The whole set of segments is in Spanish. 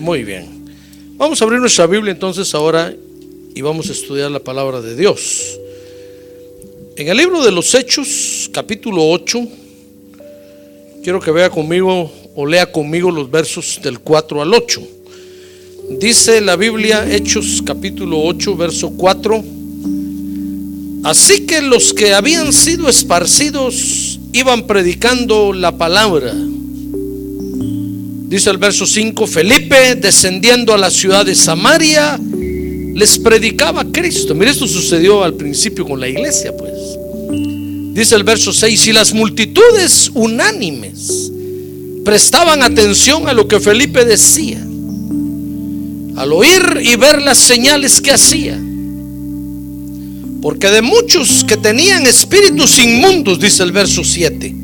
Muy bien. Vamos a abrir nuestra Biblia entonces ahora y vamos a estudiar la palabra de Dios. En el libro de los Hechos, capítulo 8, quiero que vea conmigo o lea conmigo los versos del 4 al 8. Dice la Biblia, Hechos capítulo 8, verso 4: así que los que habían sido esparcidos iban predicando la palabra. Dice el verso 5: Felipe, descendiendo a la ciudad de Samaria, les predicaba a Cristo. Mire, esto sucedió al principio con la iglesia, pues. Dice el verso 6: y las multitudes unánimes prestaban atención a lo que Felipe decía, al oír y ver las señales que hacía. Porque de muchos que tenían espíritus inmundos, dice el verso 7,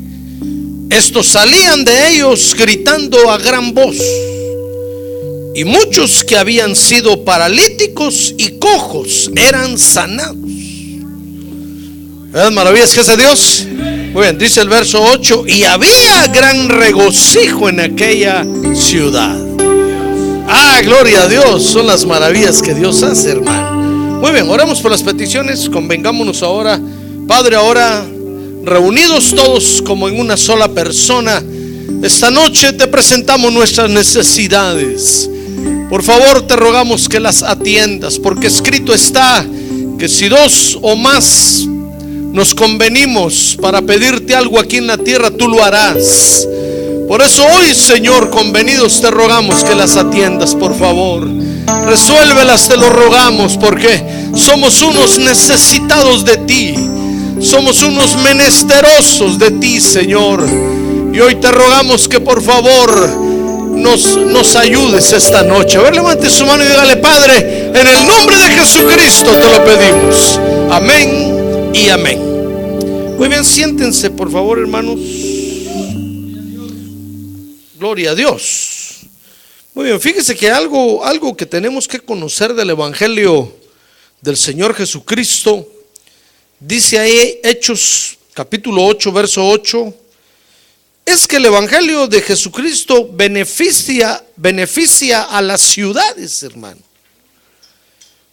estos salían de ellos gritando a gran voz. Y muchos que habían sido paralíticos y cojos eran sanados. ¿Verdad? Maravillas que hace Dios. Muy bien, dice el verso 8: y había gran regocijo en aquella ciudad. Ah, gloria a Dios. Son las maravillas que Dios hace, hermano. Muy bien, oremos por las peticiones. Convengámonos ahora. Padre, ahora reunidos todos como en una sola persona, esta noche te presentamos nuestras necesidades. Por favor, te rogamos que las atiendas, porque escrito está que si dos o más nos convenimos para pedirte algo aquí en la tierra, tú lo harás. Por eso hoy, Señor, convenidos, te rogamos que las atiendas, por favor. Resuélvelas, te lo rogamos, porque somos unos necesitados de ti. Somos unos menesterosos de ti, Señor. Y hoy te rogamos que por favor nos ayudes esta noche. A ver, levante su mano y dígale: Padre, en el nombre de Jesucristo te lo pedimos. Amén y amén. Muy bien, siéntense por favor, hermanos. Gloria a Dios. Muy bien, fíjese que algo que tenemos que conocer del Evangelio del Señor Jesucristo. Dice ahí Hechos capítulo 8, verso 8, es que el Evangelio de Jesucristo beneficia a las ciudades, hermano.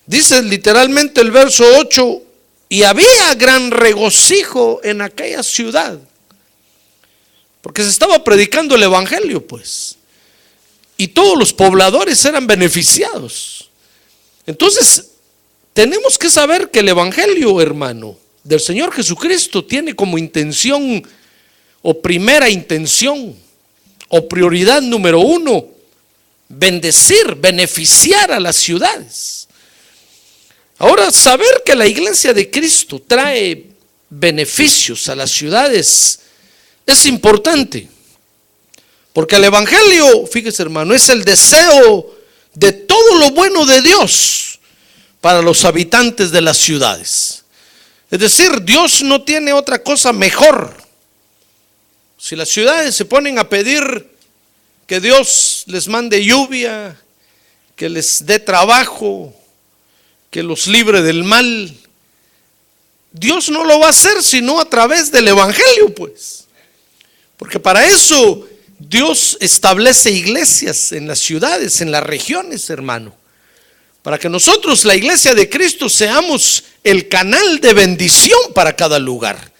Dice literalmente el verso 8: y había gran regocijo en aquella ciudad, porque se estaba predicando el Evangelio, pues, y todos los pobladores eran beneficiados. Entonces tenemos que saber que el Evangelio, hermano, del Señor Jesucristo tiene como intención o primera intención o prioridad número uno bendecir, beneficiar a las ciudades. Ahora, saber que la iglesia de Cristo trae beneficios a las ciudades es importante, porque el Evangelio, fíjese, hermano, es el deseo de todo lo bueno de Dios para los habitantes de las ciudades. Es decir, Dios no tiene otra cosa mejor. Si las ciudades se ponen a pedir que Dios les mande lluvia, que les dé trabajo, que los libre del mal, Dios no lo va a hacer sino a través del Evangelio, pues. Porque para eso Dios establece iglesias en las ciudades, en las regiones, hermano. Para que nosotros, la iglesia de Cristo, seamos el canal de bendición para cada lugar.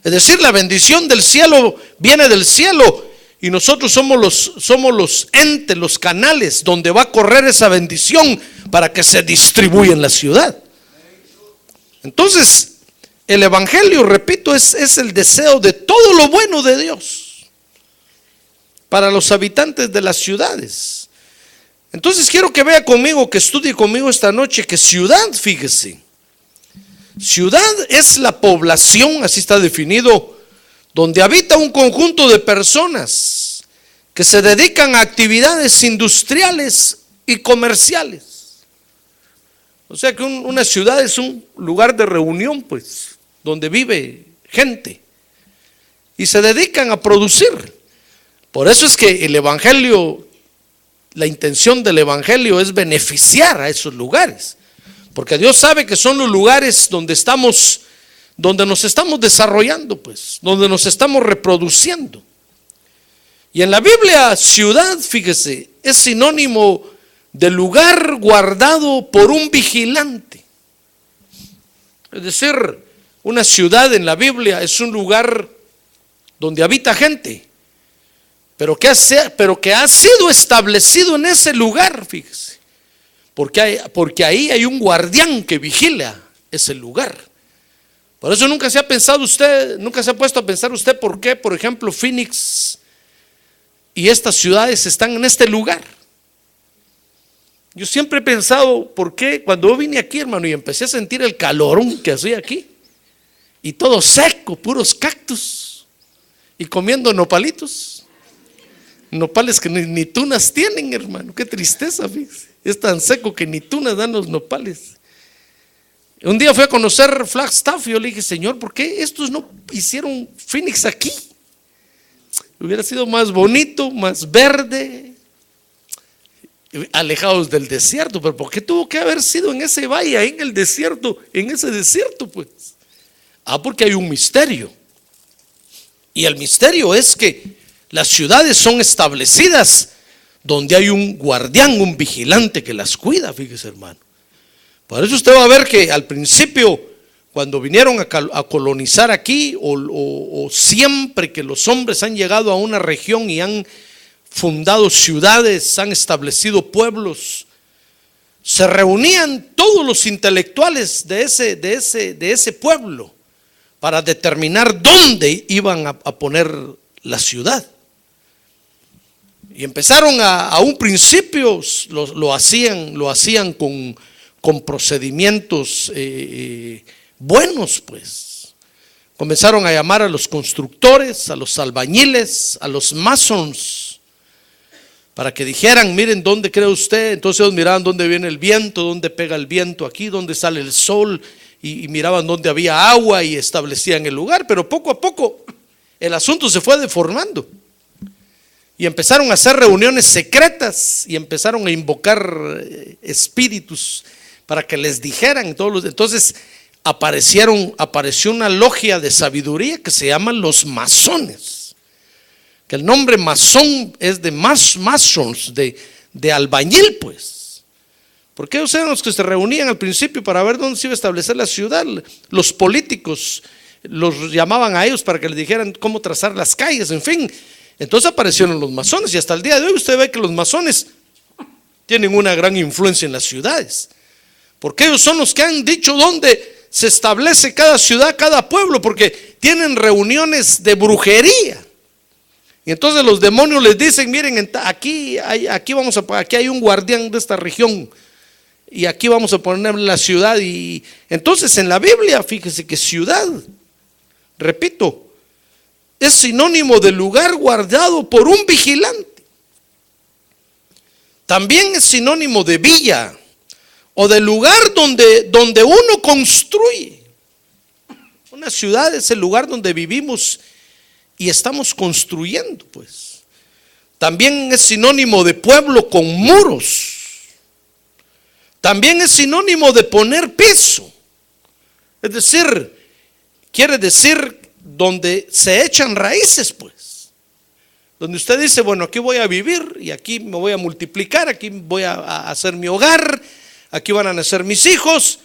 Es decir, la bendición del cielo viene del cielo y nosotros somos los entes, los canales donde va a correr esa bendición para que se distribuya en la ciudad. Entonces, el Evangelio, repito, es el deseo de todo lo bueno de Dios para los habitantes de las ciudades. Entonces quiero que vea conmigo, que estudie conmigo esta noche, que ciudad, fíjese, ciudad es la población, así está definido, donde habita un conjunto de personas que se dedican a actividades industriales y comerciales. O sea que una ciudad es un lugar de reunión, pues, donde vive gente y se dedican a producir. Por eso es que el Evangelio, la intención del Evangelio es beneficiar a esos lugares, porque Dios sabe que son los lugares donde nos estamos desarrollando, pues, donde nos estamos reproduciendo. Y en la Biblia, ciudad, fíjese, es sinónimo de lugar guardado por un vigilante. Es decir, una ciudad en la Biblia es un lugar donde habita gente, pero que ha sido establecido en ese lugar, fíjese, porque ahí hay un guardián que vigila ese lugar. Por eso nunca se ha puesto a pensar usted por qué, por ejemplo, Phoenix y estas ciudades están en este lugar. Yo siempre he pensado por qué, cuando yo vine aquí, hermano, y empecé a sentir el calorón que hacía aquí, y todo seco, puros cactus, y comiendo nopalitos, nopales que ni tunas tienen, hermano. Qué tristeza, fíjese. Es tan seco que ni tunas dan los nopales. Un día fui a conocer Flagstaff y yo le dije, Señor, ¿por qué estos no hicieron Phoenix aquí? Hubiera sido más bonito, más verde, alejados del desierto. Pero ¿por qué tuvo que haber sido en ese valle, ahí en el desierto, en ese desierto, pues? Porque hay un misterio. Y el misterio es que las ciudades son establecidas donde hay un guardián, un vigilante que las cuida, fíjese, hermano. Por eso usted va a ver que al principio, cuando vinieron a colonizar aquí, o siempre que los hombres han llegado a una región y han fundado ciudades, han establecido pueblos, se reunían todos los intelectuales de ese pueblo para determinar dónde iban a poner la ciudad. Y empezaron a un principio, lo hacían con procedimientos buenos, pues. Comenzaron a llamar a los constructores, a los albañiles, a los masons, para que dijeran, miren, ¿dónde cree usted? Entonces ellos miraban dónde viene el viento, dónde pega el viento aquí, dónde sale el sol, y miraban dónde había agua y establecían el lugar. Pero poco a poco el asunto se fue deformando. Y empezaron a hacer reuniones secretas y empezaron a invocar espíritus para que les dijeran. Entonces apareció una logia de sabiduría que se llaman los masones. Que el nombre masón es de masons, de albañil, pues. Porque ellos eran los que se reunían al principio para ver dónde se iba a establecer la ciudad. Los políticos los llamaban a ellos para que les dijeran cómo trazar las calles, en fin. Entonces aparecieron los masones y hasta el día de hoy usted ve que los masones tienen una gran influencia en las ciudades, porque ellos son los que han dicho dónde se establece cada ciudad, cada pueblo, porque tienen reuniones de brujería. Y entonces los demonios les dicen, miren, aquí hay un guardián de esta región y aquí vamos a poner la ciudad. Y entonces en la Biblia, fíjese que ciudad, repito, es sinónimo de lugar guardado por un vigilante. También es sinónimo de villa o de lugar donde uno construye. Una ciudad es el lugar donde vivimos y estamos construyendo, pues. También es sinónimo de pueblo con muros. También es sinónimo de poner piso. Es decir, quiere decir donde se echan raíces, pues. Donde usted dice, bueno, aquí voy a vivir y aquí me voy a multiplicar, aquí voy a hacer mi hogar, aquí van a nacer mis hijos.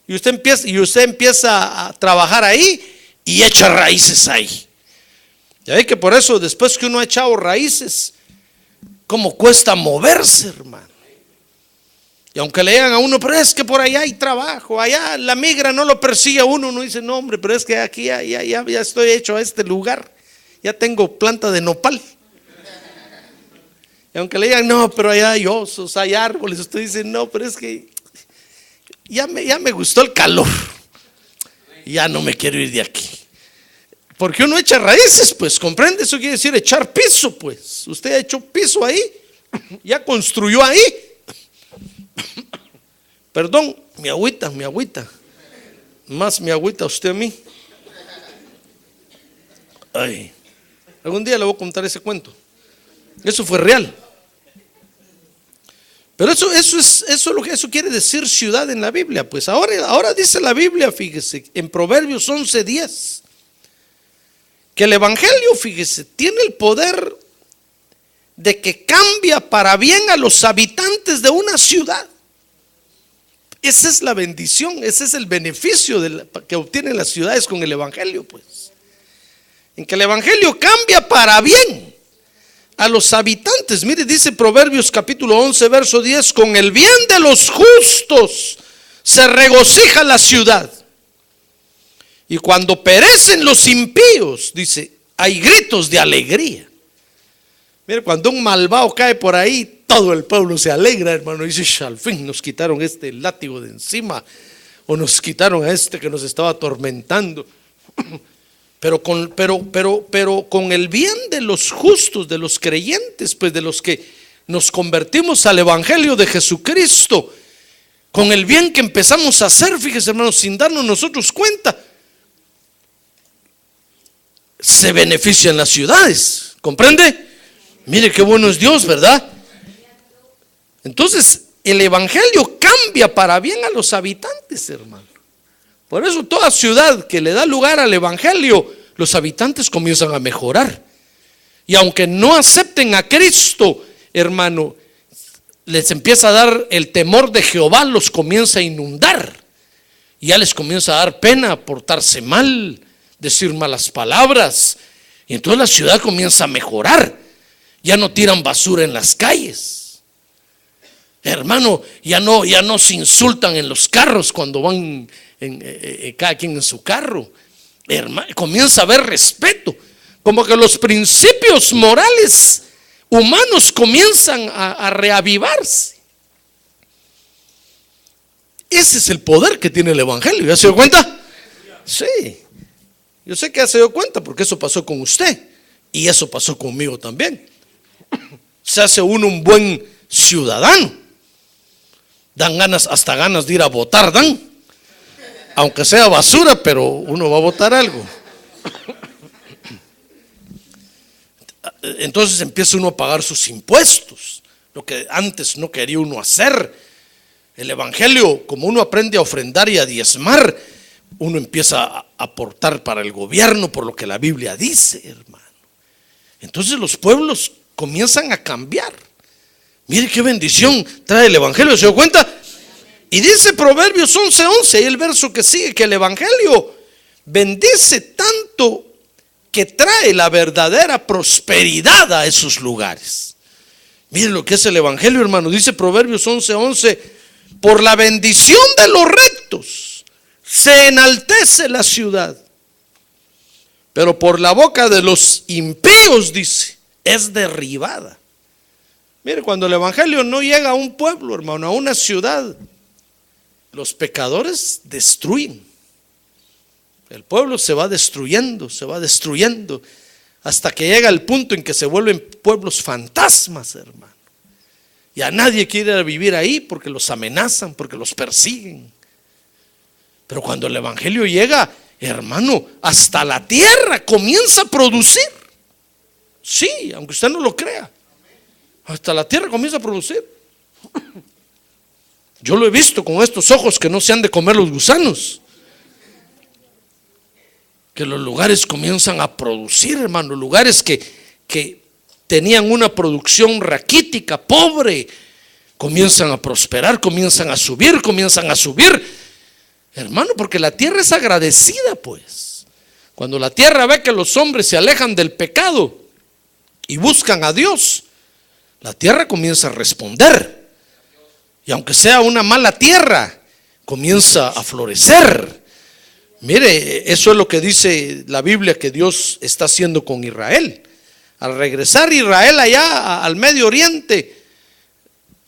Y usted empieza a trabajar ahí y echa raíces ahí. Ya ve que por eso después que uno ha echado raíces, cómo cuesta moverse, hermano. Y aunque le digan a uno, pero es que por allá hay trabajo, allá la migra no lo persigue a uno, uno dice, no hombre, pero es que aquí ya estoy hecho a este lugar, ya tengo planta de nopal. Y aunque le digan, no, pero allá hay osos, hay árboles, usted dice, no, pero es que ya me gustó el calor, ya no me quiero ir de aquí. Porque uno echa raíces, pues, comprende, eso quiere decir echar piso, pues. Usted ha hecho piso ahí, ya construyó ahí. Perdón, mi agüita, más mi agüita usted a mí. Ay, algún día le voy a contar ese cuento. Eso fue real. Pero eso quiere decir ciudad en la Biblia. Pues ahora dice la Biblia, fíjese, en Proverbios 11:10, que el evangelio, fíjese, tiene el poder de que cambia para bien a los habitantes de una ciudad. Esa es la bendición, ese es el beneficio que obtienen las ciudades con el evangelio, pues. En que el evangelio cambia para bien a los habitantes. Mire, dice Proverbios capítulo 11, verso 10: con el bien de los justos se regocija la ciudad, y cuando perecen los impíos, dice, hay gritos de alegría. Mire, cuando un malvado cae por ahí, todo el pueblo se alegra, hermano. Dice, al fin nos quitaron este látigo de encima, o nos quitaron a este que nos estaba atormentando. Pero con el bien de los justos, de los creyentes, pues de los que nos convertimos al evangelio de Jesucristo, con el bien que empezamos a hacer, fíjese, hermanos, sin darnos nosotros cuenta, se benefician las ciudades. ¿Comprende? Mire qué bueno es Dios, ¿verdad? Entonces el evangelio cambia para bien a los habitantes, hermano. Por eso toda ciudad que le da lugar al evangelio, los habitantes comienzan a mejorar. Y aunque no acepten a Cristo, hermano, les empieza a dar el temor de Jehová, los comienza a inundar. Y ya les comienza a dar pena portarse mal, decir malas palabras. Y entonces la ciudad comienza a mejorar. Ya no tiran basura en las calles, hermano. Ya no se insultan en los carros cuando van cada quien en su carro. Hermano, comienza a haber respeto. Como que los principios morales humanos comienzan a reavivarse. Ese es el poder que tiene el evangelio. ¿Ya se dio cuenta? Sí. Yo sé que ya se dio cuenta, porque eso pasó con usted y eso pasó conmigo también. Se hace uno un buen ciudadano. Dan ganas, hasta ganas de ir a votar, dan. Aunque sea basura, pero uno va a votar algo. Entonces empieza uno a pagar sus impuestos, lo que antes no quería uno hacer. El evangelio, como uno aprende a ofrendar y a diezmar, uno empieza a aportar para el gobierno por lo que la Biblia dice, hermano. Entonces los pueblos comienzan a cambiar. Mire qué bendición trae el evangelio, ¿se dio cuenta? Y dice Proverbios 11:11, y el verso que sigue, que el evangelio bendice tanto que trae la verdadera prosperidad a esos lugares. Mire lo que es el evangelio, hermano. Dice Proverbios 11:11, por la bendición de los rectos se enaltece la ciudad, pero por la boca de los impíos, dice, es derribada. Mire, cuando el evangelio no llega a un pueblo, hermano, a una ciudad, los pecadores destruyen. El pueblo se va destruyendo, hasta que llega el punto en que se vuelven pueblos fantasmas, hermano. Y a nadie quiere vivir ahí porque los amenazan, porque los persiguen. Pero cuando el evangelio llega, hermano, hasta la tierra comienza a producir. Sí, aunque usted no lo crea, hasta la tierra comienza a producir. Yo lo he visto con estos ojos que no se han de comer los gusanos. Que los lugares comienzan a producir, hermano. Lugares que tenían una producción raquítica, pobre, comienzan a prosperar, comienzan a subir, hermano, porque la tierra es agradecida, pues. Cuando la tierra ve que los hombres se alejan del pecado y buscan a Dios, la tierra comienza a responder. Y aunque sea una mala tierra, comienza a florecer. Mire, eso es lo que dice la Biblia que Dios está haciendo con Israel. Al regresar Israel allá al Medio Oriente,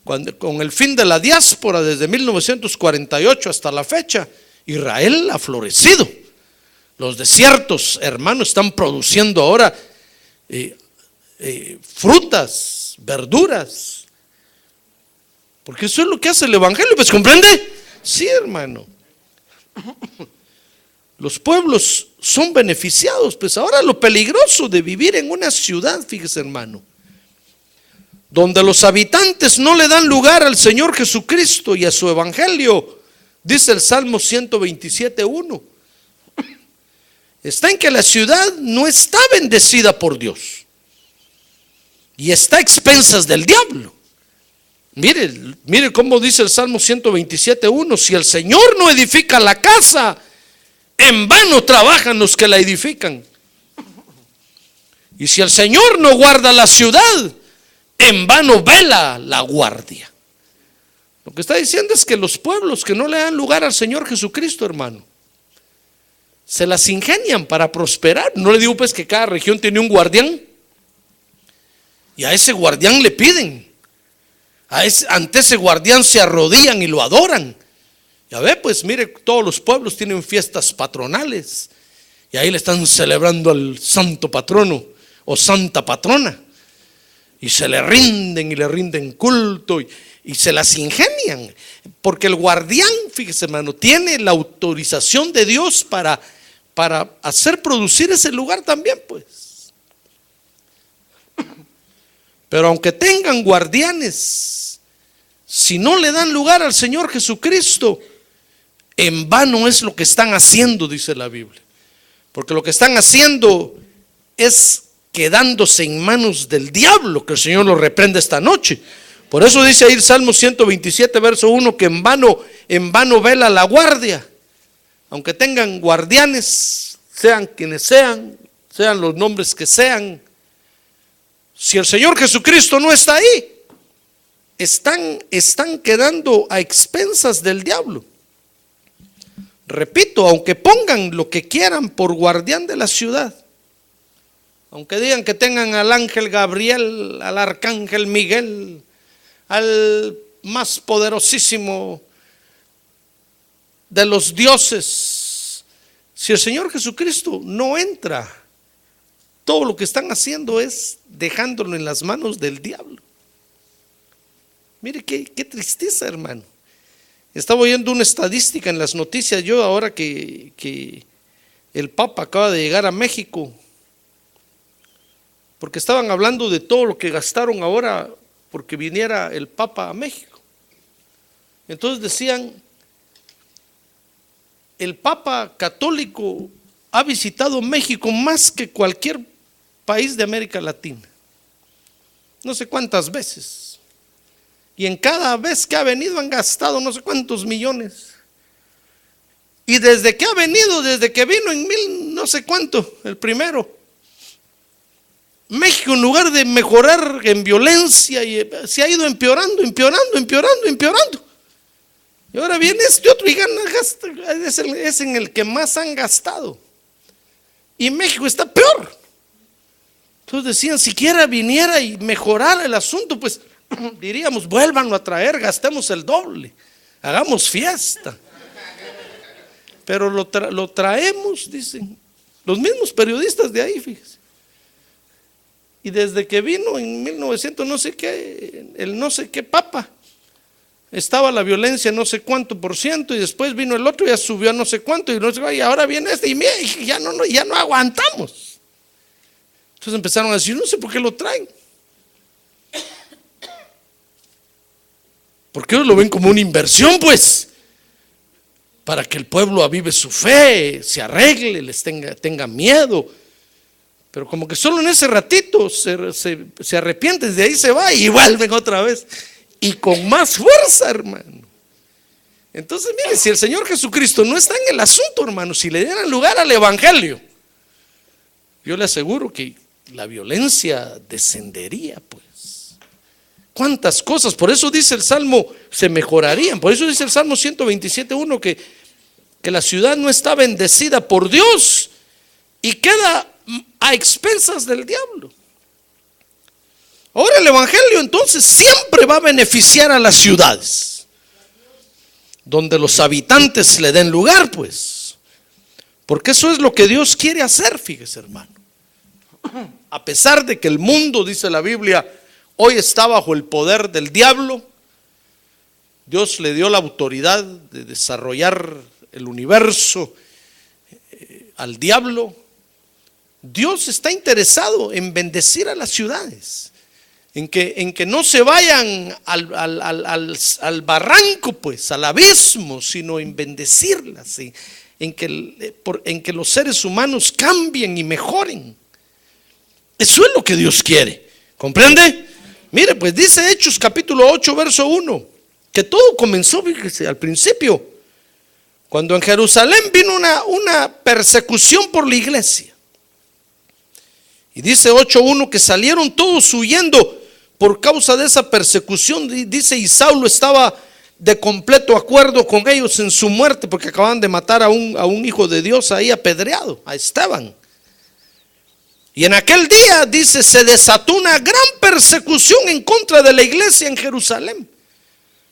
con el fin de la diáspora desde 1948 hasta la fecha, Israel ha florecido. Los desiertos, hermano, están produciendo ahora frutas, verduras, porque eso es lo que hace el evangelio, pues, ¿comprende? Sí, hermano. Los pueblos son beneficiados. Pues ahora lo peligroso de vivir en una ciudad, fíjese, hermano, donde los habitantes no le dan lugar al Señor Jesucristo y a su evangelio, dice el Salmo 127:1. Está en que la ciudad no está bendecida por Dios y está a expensas del diablo. Mire cómo dice el Salmo 127:1: si el Señor no edifica la casa, en vano trabajan los que la edifican. Y si el Señor no guarda la ciudad, en vano vela la guardia. Lo que está diciendo es que los pueblos que no le dan lugar al Señor Jesucristo, hermano, se las ingenian para prosperar. No le digo pues que cada región tiene un guardián, y a ese guardián le piden, ante ese guardián se arrodillan y lo adoran. Ya ve, pues mire, todos los pueblos tienen fiestas patronales y ahí le están celebrando al santo patrono o santa patrona, y se le rinden y le rinden culto y se las ingenian, porque el guardián, fíjese hermano, tiene la autorización de Dios para hacer producir ese lugar también, pues. Pero aunque tengan guardianes, si no le dan lugar al Señor Jesucristo, en vano es lo que están haciendo, dice la Biblia. Porque lo que están haciendo es quedándose en manos del diablo, que el Señor lo reprende esta noche. Por eso dice ahí el Salmo 127:1, que en vano vela la guardia. Aunque tengan guardianes, sean quienes sean los nombres que sean, si el Señor Jesucristo no está ahí, están quedando a expensas del diablo. Repito, aunque pongan lo que quieran por guardián de la ciudad, aunque digan que tengan al ángel Gabriel, al arcángel Miguel, al más poderosísimo de los dioses, si el Señor Jesucristo no entra, todo lo que están haciendo es dejándolo en las manos del diablo. Mire qué tristeza, hermano. Estaba oyendo una estadística en las noticias yo ahora que el Papa acaba de llegar a México, porque estaban hablando de todo lo que gastaron ahora porque viniera el Papa a México. Entonces decían, el Papa católico ha visitado México más que cualquier país de América Latina, no sé cuántas veces, y en cada vez que ha venido han gastado no sé cuántos millones. Y desde que ha venido, desde que vino en mil no sé cuánto, el primero, México, en lugar de mejorar en violencia, se ha ido empeorando. Y ahora viene este otro y gasta, es en el que más han gastado. Y México está peor. Entonces decían, siquiera viniera y mejorara el asunto, pues diríamos, vuélvanlo a traer, gastemos el doble, hagamos fiesta. Pero lo traemos, dicen los mismos periodistas de ahí, fíjese. Y desde que vino en 1900 no sé qué, el no sé qué papa, estaba la violencia no sé cuánto %, y después vino el otro y ya subió a no sé cuánto, y ahora viene este, y mira, ya no aguantamos. Entonces empezaron a decir, no sé por qué lo traen, porque ellos lo ven como una inversión, pues, para que el pueblo avive su fe, se arregle, les tenga miedo. Pero como que solo en ese ratito se arrepienten, de ahí se va y vuelven otra vez, y con más fuerza, hermano. Entonces mire, si el Señor Jesucristo no está en el asunto, hermano, si le dieran lugar al evangelio, yo le aseguro que la violencia descendería, pues. Cuántas cosas, por eso dice el Salmo, se mejorarían. Por eso dice el Salmo 127:1 que la ciudad no está bendecida por Dios y queda a expensas del diablo. Ahora el evangelio entonces siempre va a beneficiar a las ciudades donde los habitantes le den lugar, pues, porque eso es lo que Dios quiere hacer, fíjese, hermano. A pesar de que el mundo, dice la Biblia, hoy está bajo el poder del diablo, Dios le dio la autoridad de desarrollar el universo al diablo. Dios está interesado en bendecir a las ciudades, en que no se vayan al barranco, pues, al abismo, sino en bendecirlas, en que los seres humanos cambien y mejoren. Eso es lo que Dios quiere. ¿Comprende? Mire, pues dice Hechos capítulo 8 verso 1, que todo comenzó, fíjese, al principio, cuando en Jerusalén vino una persecución por la iglesia. Y dice 8:1 que salieron todos huyendo por causa de esa persecución. Dice, y Saulo estaba de completo acuerdo con ellos en su muerte, porque acaban de matar a un hijo de Dios ahí apedreado, a Esteban. Y en aquel día, dice, se desató una gran persecución en contra de la iglesia en Jerusalén.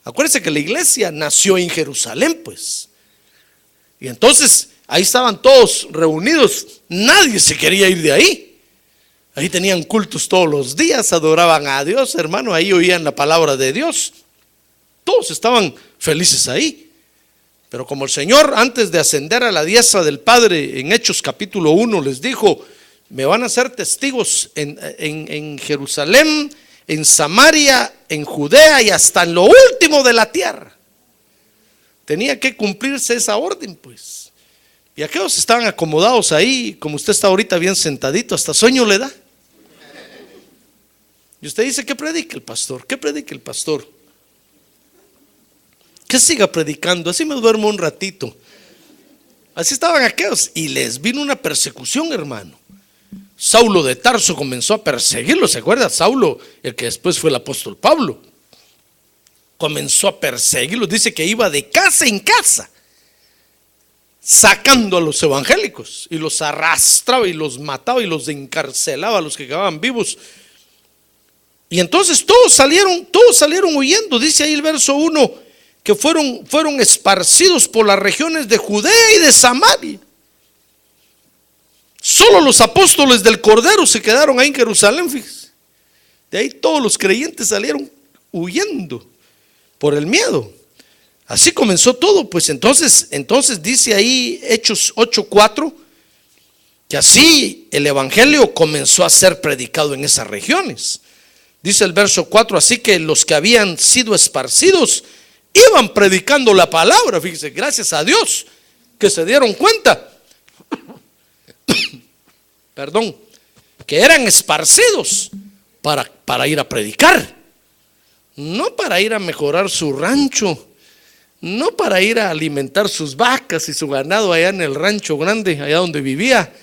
Acuérdense que la iglesia nació en Jerusalén, pues. Y entonces ahí estaban todos reunidos, nadie se quería ir de ahí. Ahí tenían cultos todos los días, adoraban a Dios, hermano, ahí oían la palabra de Dios. Todos estaban felices ahí. Pero como el Señor, antes de ascender a la diestra del Padre, en Hechos capítulo 1 les dijo, me van a ser testigos en Jerusalén, en Samaria, en Judea y hasta en lo último de la tierra. Tenía que cumplirse esa orden, pues. Y aquellos estaban acomodados ahí, como usted está ahorita bien sentadito, hasta sueño le da. Y usted dice, ¿qué predica el pastor? ¿Qué predica el pastor? Que siga predicando, así me duermo un ratito. Así estaban aquellos y les vino una persecución, hermano. Saulo de Tarso comenzó a perseguirlos, ¿se acuerda? Saulo, el que después fue el apóstol Pablo, comenzó a perseguirlos. Dice que iba de casa en casa sacando a los evangélicos y los arrastraba y los mataba y los encarcelaba a los que quedaban vivos. Y entonces todos salieron huyendo. Dice ahí el verso 1 que fueron esparcidos por las regiones de Judea y de Samaria. Solo los apóstoles del Cordero se quedaron ahí en Jerusalén, fíjese. De ahí todos los creyentes salieron huyendo por el miedo. Así comenzó todo, pues entonces dice ahí Hechos 8:4 que así el evangelio comenzó a ser predicado en esas regiones. Dice el verso 4, así que los que habían sido esparcidos iban predicando la palabra, fíjese, gracias a Dios que se dieron cuenta, perdón, que eran esparcidos para ir a predicar, no para ir a mejorar su rancho, no para ir a alimentar sus vacas y su ganado allá en el rancho grande, allá donde vivía.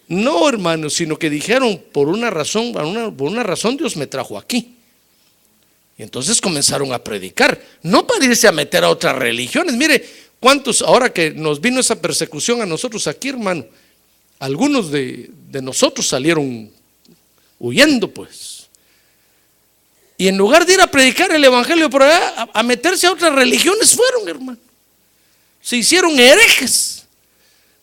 No, hermanos, sino que dijeron, por una razón Dios me trajo aquí. Y entonces comenzaron a predicar, no para irse a meter a otras religiones. Mire, cuántos, ahora que nos vino esa persecución a nosotros aquí, hermano, algunos de nosotros salieron huyendo, pues. Y en lugar de ir a predicar el evangelio por allá, a meterse a otras religiones fueron, hermano. Se hicieron herejes.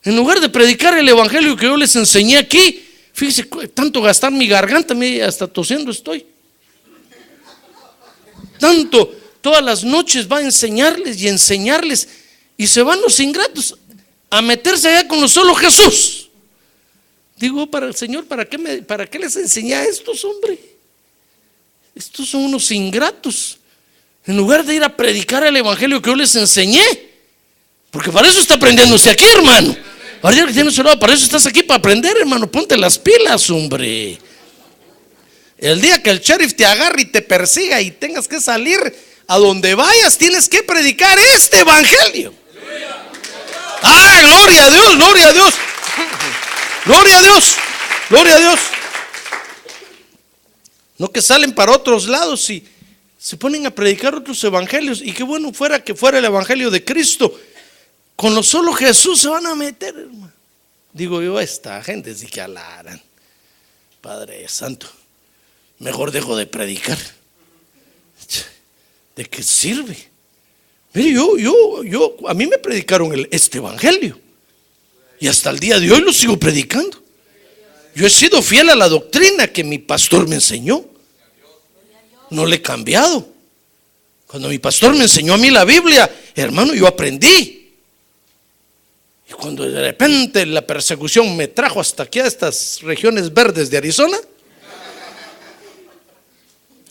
En lugar de predicar el evangelio que yo les enseñé aquí, fíjese, tanto gastar mi garganta, hasta tosiendo estoy. Tanto, todas las noches va a enseñarles y enseñarles, y se van los ingratos a meterse allá con solo Jesús. Digo, para el Señor, ¿para qué les enseñé a estos, hombre? Estos son unos ingratos. En lugar de ir a predicar el evangelio que yo les enseñé, porque para eso está aprendiéndose aquí, hermano. Ahora que tienes un lado, para eso estás aquí, para aprender, hermano. Ponte las pilas, hombre. El día que el sheriff te agarre y te persiga y tengas que salir a donde vayas, tienes que predicar este evangelio. ¡Ah, gloria a Dios, gloria a Dios! ¡Gloria a Dios! ¡Gloria a Dios! No que salen para otros lados y se ponen a predicar otros evangelios. Y qué bueno fuera que fuera el evangelio de Cristo. Con lo solo Jesús se van a meter, hermano. Digo yo, esta gente sí que alaran. Padre Santo, mejor dejo de predicar. ¿De qué sirve? Mire, a mí me predicaron este evangelio y hasta el día de hoy lo sigo predicando. Yo he sido fiel a la doctrina que mi pastor me enseñó. No le he cambiado. Cuando mi pastor me enseñó a mí la Biblia, hermano, yo aprendí. Y cuando de repente la persecución me trajo hasta aquí a estas regiones verdes de Arizona,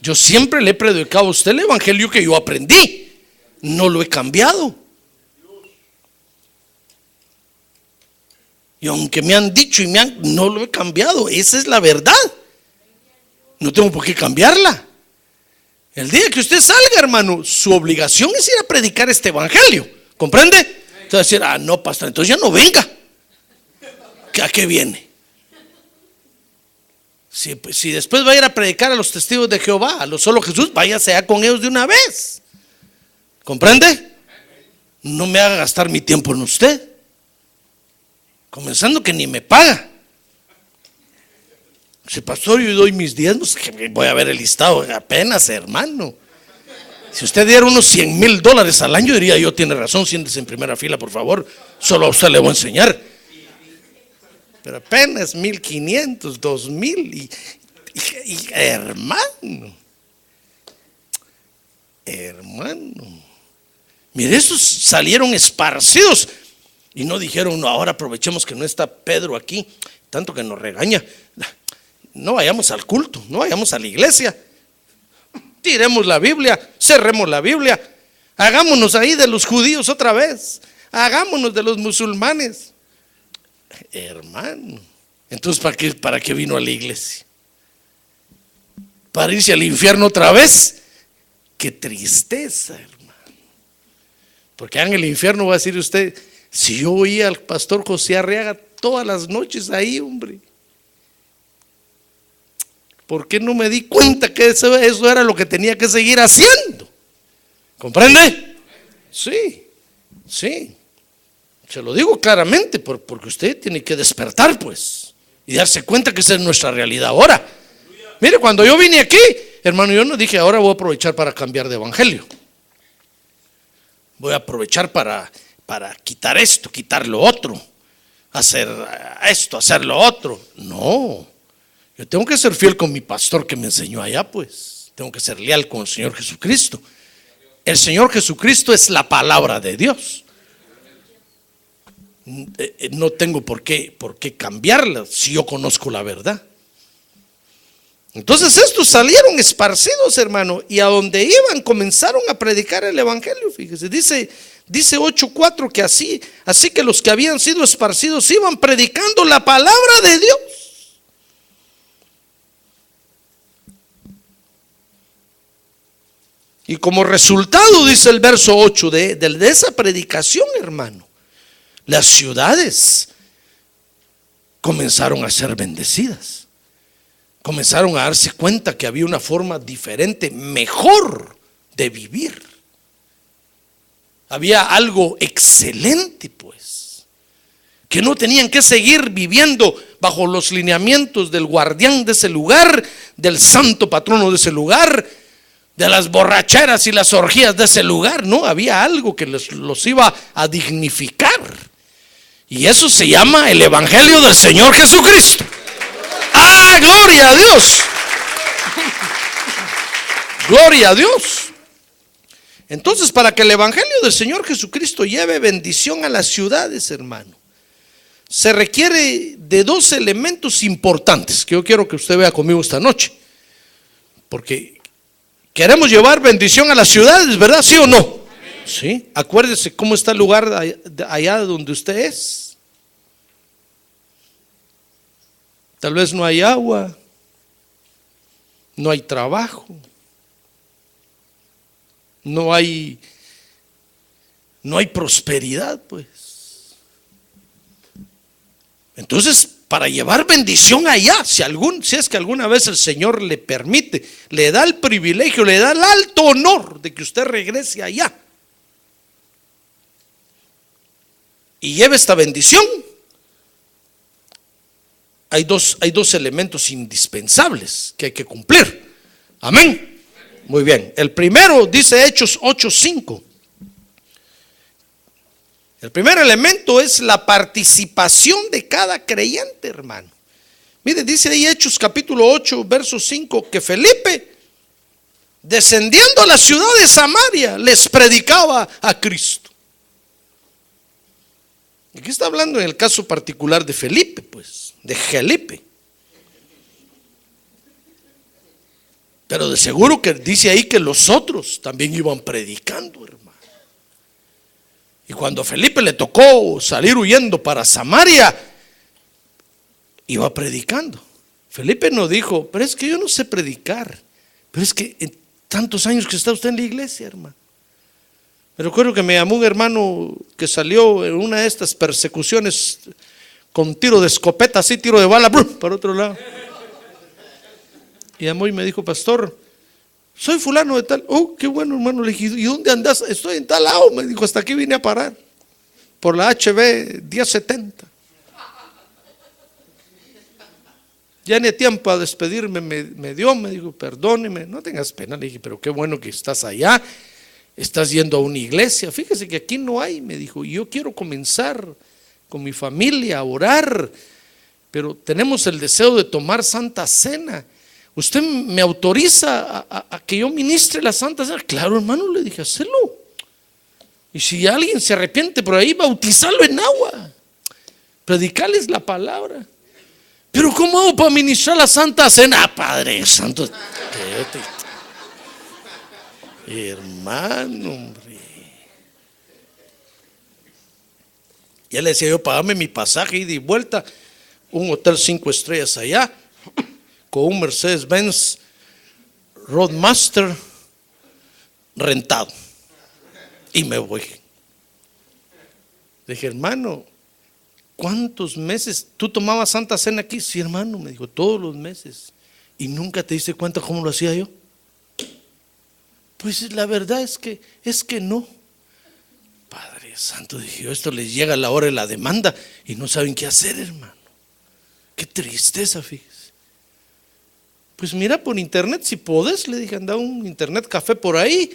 yo siempre le he predicado a usted el evangelio que yo aprendí. No lo he cambiado. Y aunque me han dicho no lo he cambiado. Esa es la verdad. No tengo por qué cambiarla. El día que usted salga, hermano, su obligación es ir a predicar este evangelio. ¿Comprende? Entonces decir, no, pastor, entonces ya no venga. ¿A qué viene? Si después va a ir a predicar a los testigos de Jehová, a los solo Jesús, váyase ya con ellos de una vez. ¿Comprende? No me haga gastar mi tiempo en usted. Comenzando que ni me paga. Si pastor, yo doy mis diezmos, voy a ver el listado apenas, hermano. Si usted diera unos $100,000 al año, diría yo, tiene razón, siéntese en primera fila, por favor. Solo a usted le voy a enseñar. Pero apenas 1,500, 2,000 y hermano. Mire, esos salieron esparcidos y no dijeron, no, ahora aprovechemos que no está Pedro aquí, tanto que nos regaña. No vayamos al culto, no vayamos a la iglesia. Tiremos la Biblia, cerremos la Biblia. Hagámonos ahí de los judíos otra vez. Hagámonos de los musulmanes. Hermano, entonces ¿para qué vino a la iglesia? ¿Para irse al infierno otra vez? Qué tristeza, hermano. Porque en el infierno va a decir usted, si yo oía al pastor José Arriaga todas las noches ahí, hombre, ¿por qué no me di cuenta que eso era lo que tenía que seguir haciendo? ¿Comprende? Sí. Se lo digo claramente, porque usted tiene que despertar, pues, y darse cuenta que esa es nuestra realidad ahora. Mire, cuando yo vine aquí, hermano, yo no dije, ahora voy a aprovechar para cambiar de evangelio. Voy a aprovechar para quitar esto, quitar lo otro, hacer esto, hacer lo otro. No, yo tengo que ser fiel con mi pastor que me enseñó allá, pues. Tengo que ser leal con el Señor Jesucristo. El Señor Jesucristo es la palabra de Dios. No tengo por qué cambiarla si yo conozco la verdad. Entonces estos salieron esparcidos, hermano, y a donde iban comenzaron a predicar el evangelio. Fíjese, dice 8:4 que así que los que habían sido esparcidos iban predicando la palabra de Dios. Y como resultado, dice el verso 8 de esa predicación, hermano, las ciudades comenzaron a ser bendecidas. Comenzaron a darse cuenta que había una forma diferente, mejor de vivir. Había algo excelente, pues, que no tenían que seguir viviendo bajo los lineamientos del guardián de ese lugar, del santo patrono de ese lugar, de las borracheras y las orgías de ese lugar. No, había algo que los iba a dignificar. Y eso se llama el evangelio del Señor Jesucristo. ¡Ah, gloria a Dios! ¡Gloria a Dios! Entonces, para que el evangelio del Señor Jesucristo lleve bendición a las ciudades, hermano, se requiere de dos elementos importantes que yo quiero que usted vea conmigo esta noche. Porque queremos llevar bendición a las ciudades, ¿verdad? ¿Sí o no? Sí. Acuérdese cómo está el lugar allá donde usted es. Tal vez no hay agua, no hay trabajo, no hay prosperidad, pues. Entonces, para llevar bendición allá, si es que alguna vez el Señor le permite, le da el privilegio, le da el alto honor de que usted regrese allá y lleve esta bendición, hay dos elementos indispensables que hay que cumplir. Amén. Muy bien. El primero dice Hechos 8:5. El primer elemento es la participación de cada creyente, hermano. Mire, dice ahí Hechos capítulo 8, verso 5, que Felipe, descendiendo a la ciudad de Samaria, les predicaba a Cristo. Aquí está hablando en el caso particular de Felipe, pues, de Felipe. Pero de seguro que dice ahí que los otros también iban predicando, hermano. Y cuando a Felipe le tocó salir huyendo para Samaria, iba predicando. Felipe no dijo, pero es que yo no sé predicar. Pero es que en tantos años que está usted en la iglesia, hermano. Me recuerdo que me llamó un hermano que salió en una de estas persecuciones con tiro de escopeta, así, tiro de bala, ¡brum!, para otro lado. Y llamó y me dijo, pastor, soy fulano de tal. Oh, qué bueno, hermano. Le dije, ¿y dónde andas? Estoy en tal lado. Me dijo, hasta aquí vine a parar. Por la HB 1070. Ya ni tiempo a despedirme me dio, me dijo, perdóneme, no tengas pena. Le dije, pero qué bueno que estás allá, estás yendo a una iglesia. Fíjese que aquí no hay, me dijo, y yo quiero comenzar con mi familia a orar, pero tenemos el deseo de tomar Santa Cena. ¿Usted me autoriza a que yo ministre la Santa Cena? Claro, hermano, le dije, hacelo. Y si alguien se arrepiente por ahí, bautizarlo en agua, predicarles la palabra. Pero ¿cómo hago para ministrar la Santa Cena? Padre Santo, hermano, hombre. Ya le decía yo, pagame mi pasaje ida y vuelta, un hotel 5 estrellas allá, con un Mercedes-Benz Roadmaster rentado, y me voy. Dije, hermano, ¿cuántos meses tú tomabas Santa Cena aquí? Sí, hermano, me dijo, todos los meses. ¿Y nunca te diste cuenta cómo lo hacía yo? Pues la verdad es que no. Padre Santo, dije yo, esto les llega a la hora de la demanda y no saben qué hacer, hermano. Qué tristeza, fíjese. Pues mira por internet si podés, le dije, anda un internet café por ahí,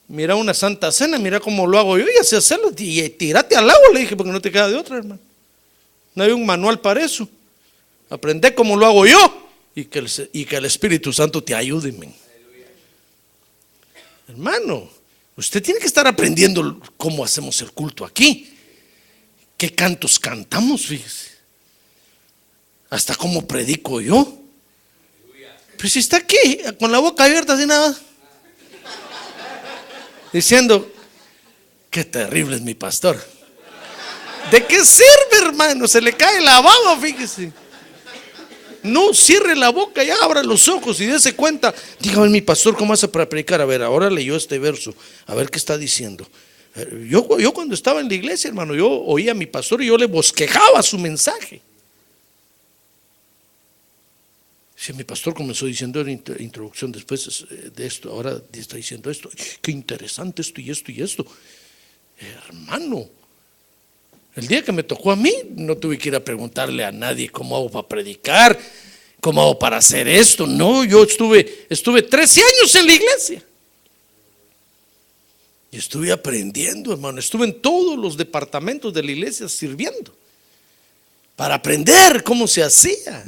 mira una Santa Cena, mira cómo lo hago yo y así hacerlo, y tírate al agua, le dije, porque no te queda de otra, hermano. No hay un manual para eso. Aprende cómo lo hago yo y que el Espíritu Santo te ayude, men. Hermano, usted tiene que estar aprendiendo cómo hacemos el culto aquí, qué cantos cantamos, fíjese, hasta cómo predico yo. Pero si está aquí con la boca abierta así nada más, diciendo, qué terrible es mi pastor. ¿De qué sirve, hermano? Se le cae la baba, fíjese. No, cierre la boca y abra los ojos y dése cuenta. Dígame, mi pastor, ¿cómo hace para predicar? A ver, ahora leyó este verso, a ver qué está diciendo. Yo cuando estaba en la iglesia, hermano, yo oía a mi pastor y yo le bosquejaba su mensaje. Si mi pastor comenzó diciendo en la introducción, después de esto, ahora está diciendo esto, qué interesante esto y esto y esto. Hermano, el día que me tocó a mí, no tuve que ir a preguntarle a nadie cómo hago para predicar, cómo hago para hacer esto. No, yo estuve 13 años en la iglesia. Y estuve aprendiendo, hermano. Estuve en todos los departamentos de la iglesia sirviendo para aprender cómo se hacía.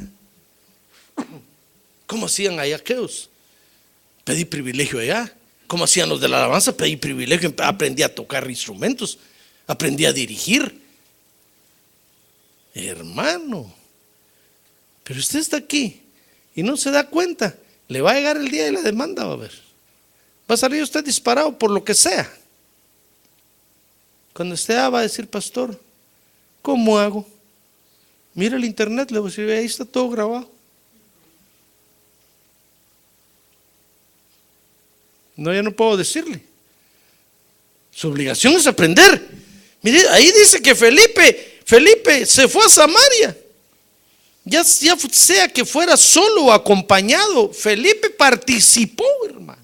¿Cómo hacían allá aquellos? Pedí privilegio allá. ¿Cómo hacían los de la alabanza? Pedí privilegio. Aprendí a tocar instrumentos. Aprendí a dirigir. Hermano, pero usted está aquí y no se da cuenta. Le va a llegar el día de la demanda, va a ver. Va a salir usted disparado por lo que sea. Cuando usted va a decir, pastor, ¿cómo hago? Mira el internet, le voy a decir, ahí está todo grabado. No, ya no puedo decirle. Su obligación es aprender. Mire, ahí dice que Felipe se fue a Samaria. Ya sea que fuera solo o acompañado, Felipe participó, hermano.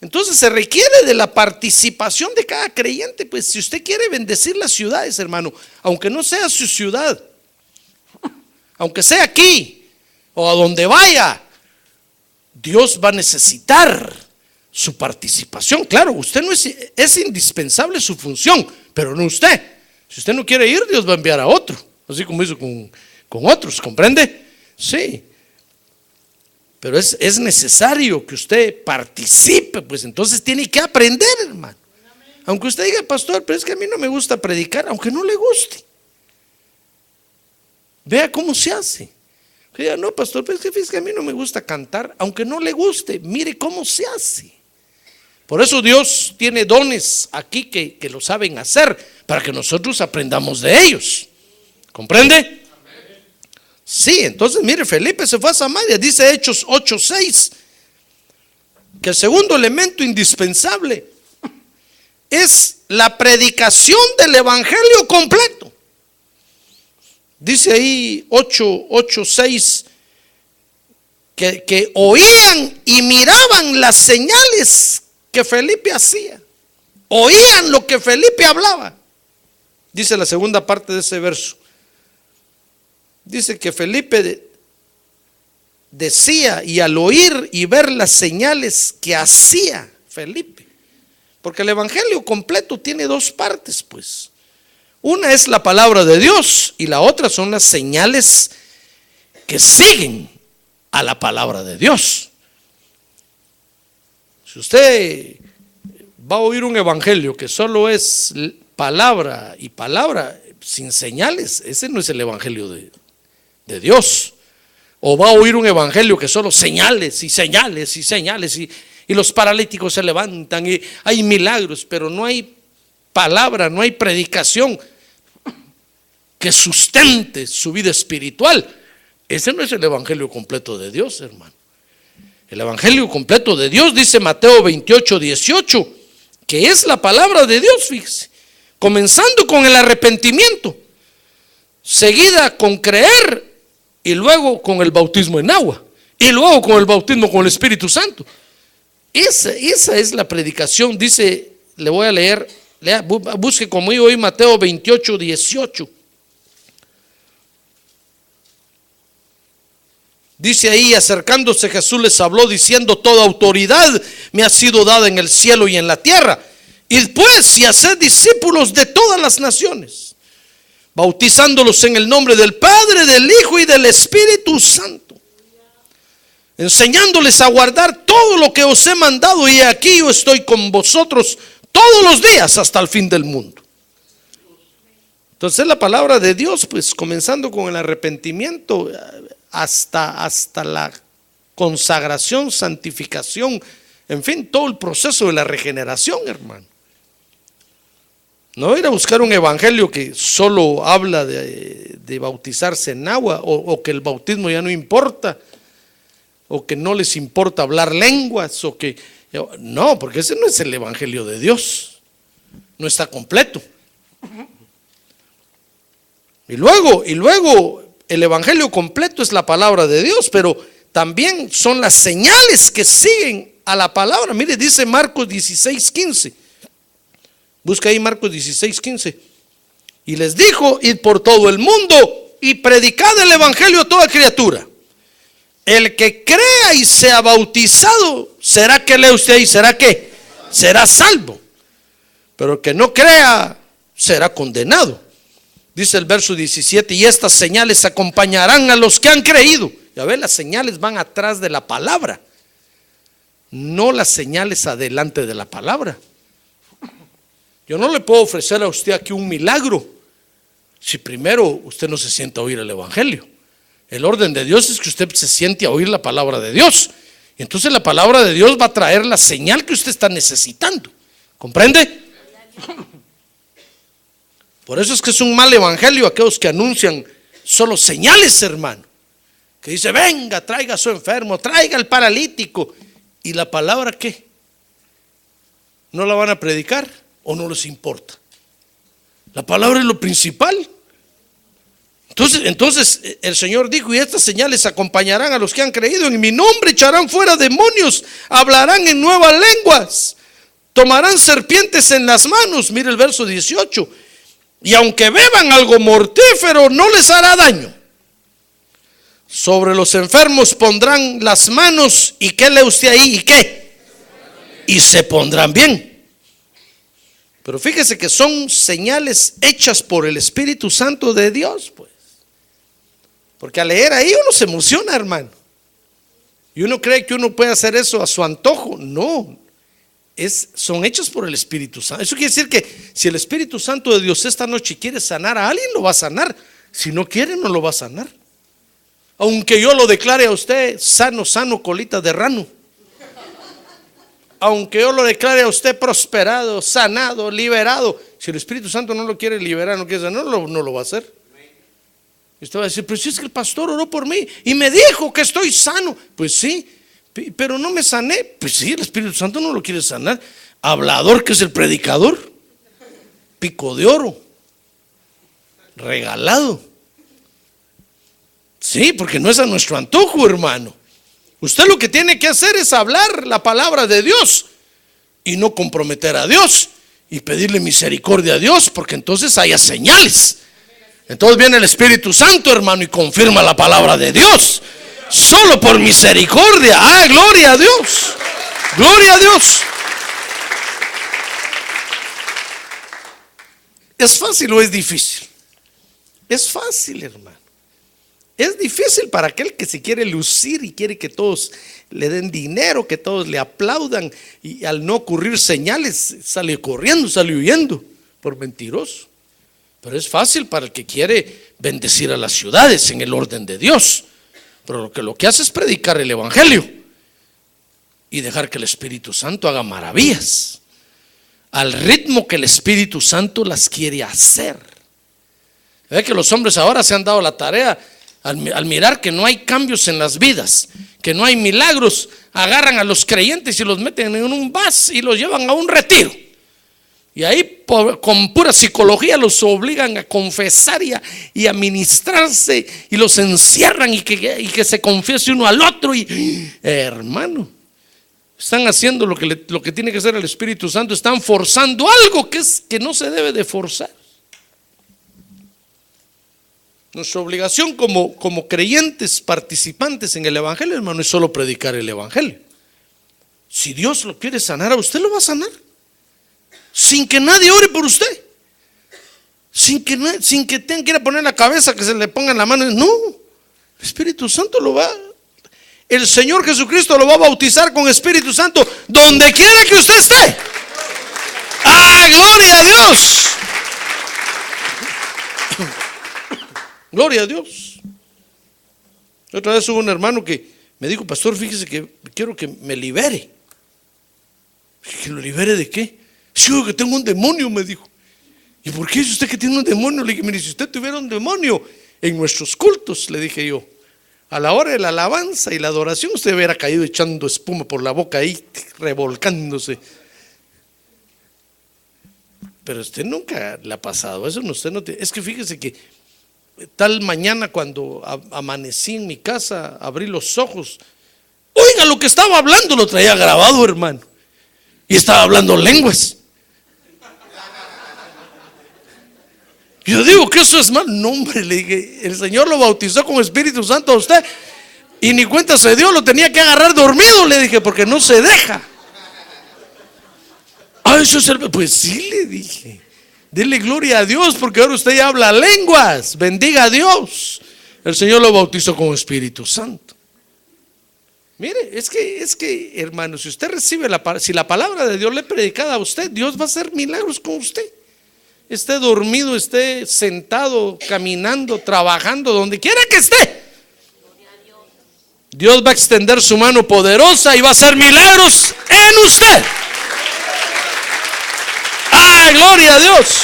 Entonces se requiere de la participación de cada creyente. Pues si usted quiere bendecir las ciudades, hermano, aunque no sea su ciudad, aunque sea aquí o a donde vaya, Dios va a necesitar su participación. Claro, usted no es indispensable su función, pero no usted. Si usted no quiere ir, Dios va a enviar a otro, así como hizo con otros, ¿comprende? Sí. Pero es necesario que usted participe, pues entonces tiene que aprender, hermano. Aunque usted diga, pastor, pero es que a mí no me gusta predicar, aunque no le guste. Vea cómo se hace. Que diga, no, pastor, pero es que a mí no me gusta cantar, aunque no le guste, mire cómo se hace. Por eso Dios tiene dones aquí que lo saben hacer, para que nosotros aprendamos de ellos. ¿Comprende? Sí, entonces mire, Felipe se fue a Samaria. Dice Hechos 8:6 que el segundo elemento indispensable es la predicación del evangelio completo. Dice ahí 8:6 que oían y miraban las señales que Felipe hacía. Oían lo que Felipe hablaba. Dice la segunda parte de ese verso. Dice que Felipe decía, y al oír y ver las señales que hacía Felipe, porque el evangelio completo tiene dos partes, pues. Una es la palabra de Dios y la otra son las señales que siguen a la palabra de Dios. Si usted va a oír un evangelio que solo es palabra y palabra sin señales, ese no es el evangelio de Dios. O va a oír un evangelio que solo señales y señales y señales y los paralíticos se levantan y hay milagros, pero no hay palabra, no hay predicación que sustente su vida espiritual. Ese no es el evangelio completo de Dios, hermano. El evangelio completo de Dios, dice Mateo 28:18, que es la palabra de Dios, fíjese, comenzando con el arrepentimiento, seguida con creer y luego con el bautismo en agua y luego con el bautismo con el Espíritu Santo. Esa es la predicación. Dice, le voy a leer, busque conmigo hoy Mateo 28:18. Dice ahí, acercándose Jesús les habló diciendo: toda autoridad me ha sido dada en el cielo y en la tierra. Id pues y haced discípulos de todas las naciones, bautizándolos en el nombre del Padre, del Hijo y del Espíritu Santo, enseñándoles a guardar todo lo que os he mandado, y aquí yo estoy con vosotros todos los días hasta el fin del mundo. Entonces la palabra de Dios, pues comenzando con el arrepentimiento hasta la consagración, santificación, en fin, todo el proceso de la regeneración, hermano. No ir a buscar un evangelio que solo habla de bautizarse en agua, o que el bautismo ya no importa, o que no les importa hablar lenguas, o que no, porque ese no es el evangelio de Dios, no está completo. Y luego el evangelio completo es la palabra de Dios, pero también son las señales que siguen a la palabra. Mire, dice Marcos 16:15. Busca ahí Marcos 16:15. Y les dijo: id por todo el mundo y predicad el evangelio a toda criatura. El que crea y sea bautizado, ¿será que lee usted ahí? ¿Será que? Será salvo. Pero el que no crea será condenado. Dice el verso 17: y estas señales acompañarán a los que han creído. Ya ve, las señales van atrás de la palabra, no las señales adelante de la palabra. Yo no le puedo ofrecer a usted aquí un milagro si primero usted no se sienta a oír el evangelio. El orden de Dios es que usted se siente a oír la palabra de Dios, y entonces la palabra de Dios va a traer la señal que usted está necesitando. ¿Comprende? Por eso es que es un mal evangelio aquellos que anuncian solo señales, hermano. Que dice: venga, traiga a su enfermo, traiga al paralítico. ¿Y la palabra qué? ¿No la van a predicar o no les importa? La palabra es lo principal. Entonces el Señor dijo: y estas señales acompañarán a los que han creído. En mi nombre echarán fuera demonios, hablarán en nuevas lenguas, tomarán serpientes en las manos. Mire el verso 18. Y aunque beban algo mortífero, no les hará daño. Sobre los enfermos pondrán las manos. ¿Y qué lee usted ahí? ¿Y qué? Y se pondrán bien. Pero fíjese que son señales hechas por el Espíritu Santo de Dios, pues. Porque al leer ahí uno se emociona, hermano. Y uno cree que uno puede hacer eso a su antojo. No. Son hechos por el Espíritu Santo. Eso quiere decir que si el Espíritu Santo de Dios esta noche quiere sanar a alguien, lo va a sanar. Si no quiere, no lo va a sanar. Aunque yo lo declare a usted sano, colita de rano. Aunque yo lo declare a usted prosperado, sanado, liberado, si el Espíritu Santo no lo quiere liberar, no quiere sanar, no lo va a hacer. Y usted va a decir, pero si es que el pastor oró por mí y me dijo que estoy sano. Pues sí, pero no me sané. Pues sí, el Espíritu Santo no lo quiere sanar. Hablador, que es el predicador, pico de oro, regalado. Sí, porque no es a nuestro antojo, hermano. Usted lo que tiene que hacer es hablar la palabra de Dios y no comprometer a Dios y pedirle misericordia a Dios, porque entonces haya señales. Entonces viene el Espíritu Santo, hermano, y confirma la palabra de Dios. Solo por misericordia. Gloria a Dios. Gloria a Dios. ¿Es fácil o es difícil? Es fácil, hermano. Es difícil para aquel que se quiere lucir y quiere que todos le den dinero, que todos le aplaudan, y al no ocurrir señales sale corriendo, sale huyendo por mentiroso. Pero es fácil para el que quiere bendecir a las ciudades en el orden de Dios. Pero lo que hace es predicar el evangelio y dejar que el Espíritu Santo haga maravillas al ritmo que el Espíritu Santo las quiere hacer. Ve que los hombres ahora se han dado la tarea, al mirar que no hay cambios en las vidas, que no hay milagros, agarran a los creyentes y los meten en un bus y los llevan a un retiro. Y ahí con pura psicología los obligan a confesar y a ministrarse, y los encierran y que se confiese uno al otro. Y hermano, están haciendo lo que tiene que hacer el Espíritu Santo. Están forzando algo que no se debe de forzar. Nuestra obligación como creyentes participantes en el evangelio, hermano, es solo predicar el evangelio. Si Dios lo quiere sanar a usted, lo va a sanar sin que nadie ore por usted, sin que tenga que ir a poner la cabeza, que se le ponga en la mano. No, el Espíritu Santo el Señor Jesucristo lo va a bautizar con Espíritu Santo donde quiera que usted esté. Gloria a Dios. Gloria a Dios. Otra vez hubo un hermano que me dijo, pastor, fíjese que quiero que me libere. ¿Que lo libere de qué? Yo que tengo un demonio, me dijo. ¿Y por qué dice usted que tiene un demonio? Le dije, mire, si usted tuviera un demonio en nuestros cultos, le dije yo, a la hora de la alabanza y la adoración, usted hubiera caído echando espuma por la boca ahí, revolcándose. Pero usted nunca le ha pasado eso. Usted no es que fíjese que tal mañana, cuando amanecí en mi casa, abrí los ojos, oiga, lo que estaba hablando lo traía grabado, hermano, y estaba hablando lenguas. Yo digo que eso es mal. No, hombre, le dije, el Señor lo bautizó con Espíritu Santo a usted y ni cuenta se dio, lo tenía que agarrar dormido, le dije, porque no se deja. Eso es pues sí, le dije, dele gloria a Dios, porque ahora usted ya habla lenguas. Bendiga a Dios. El Señor lo bautizó con Espíritu Santo. Mire, es que hermano, si usted recibe si la palabra de Dios le es predicada a usted, Dios va a hacer milagros con usted. Esté dormido, esté sentado, caminando, trabajando, donde quiera que esté, Dios va a extender su mano poderosa y va a hacer milagros en usted. Gloria a Dios.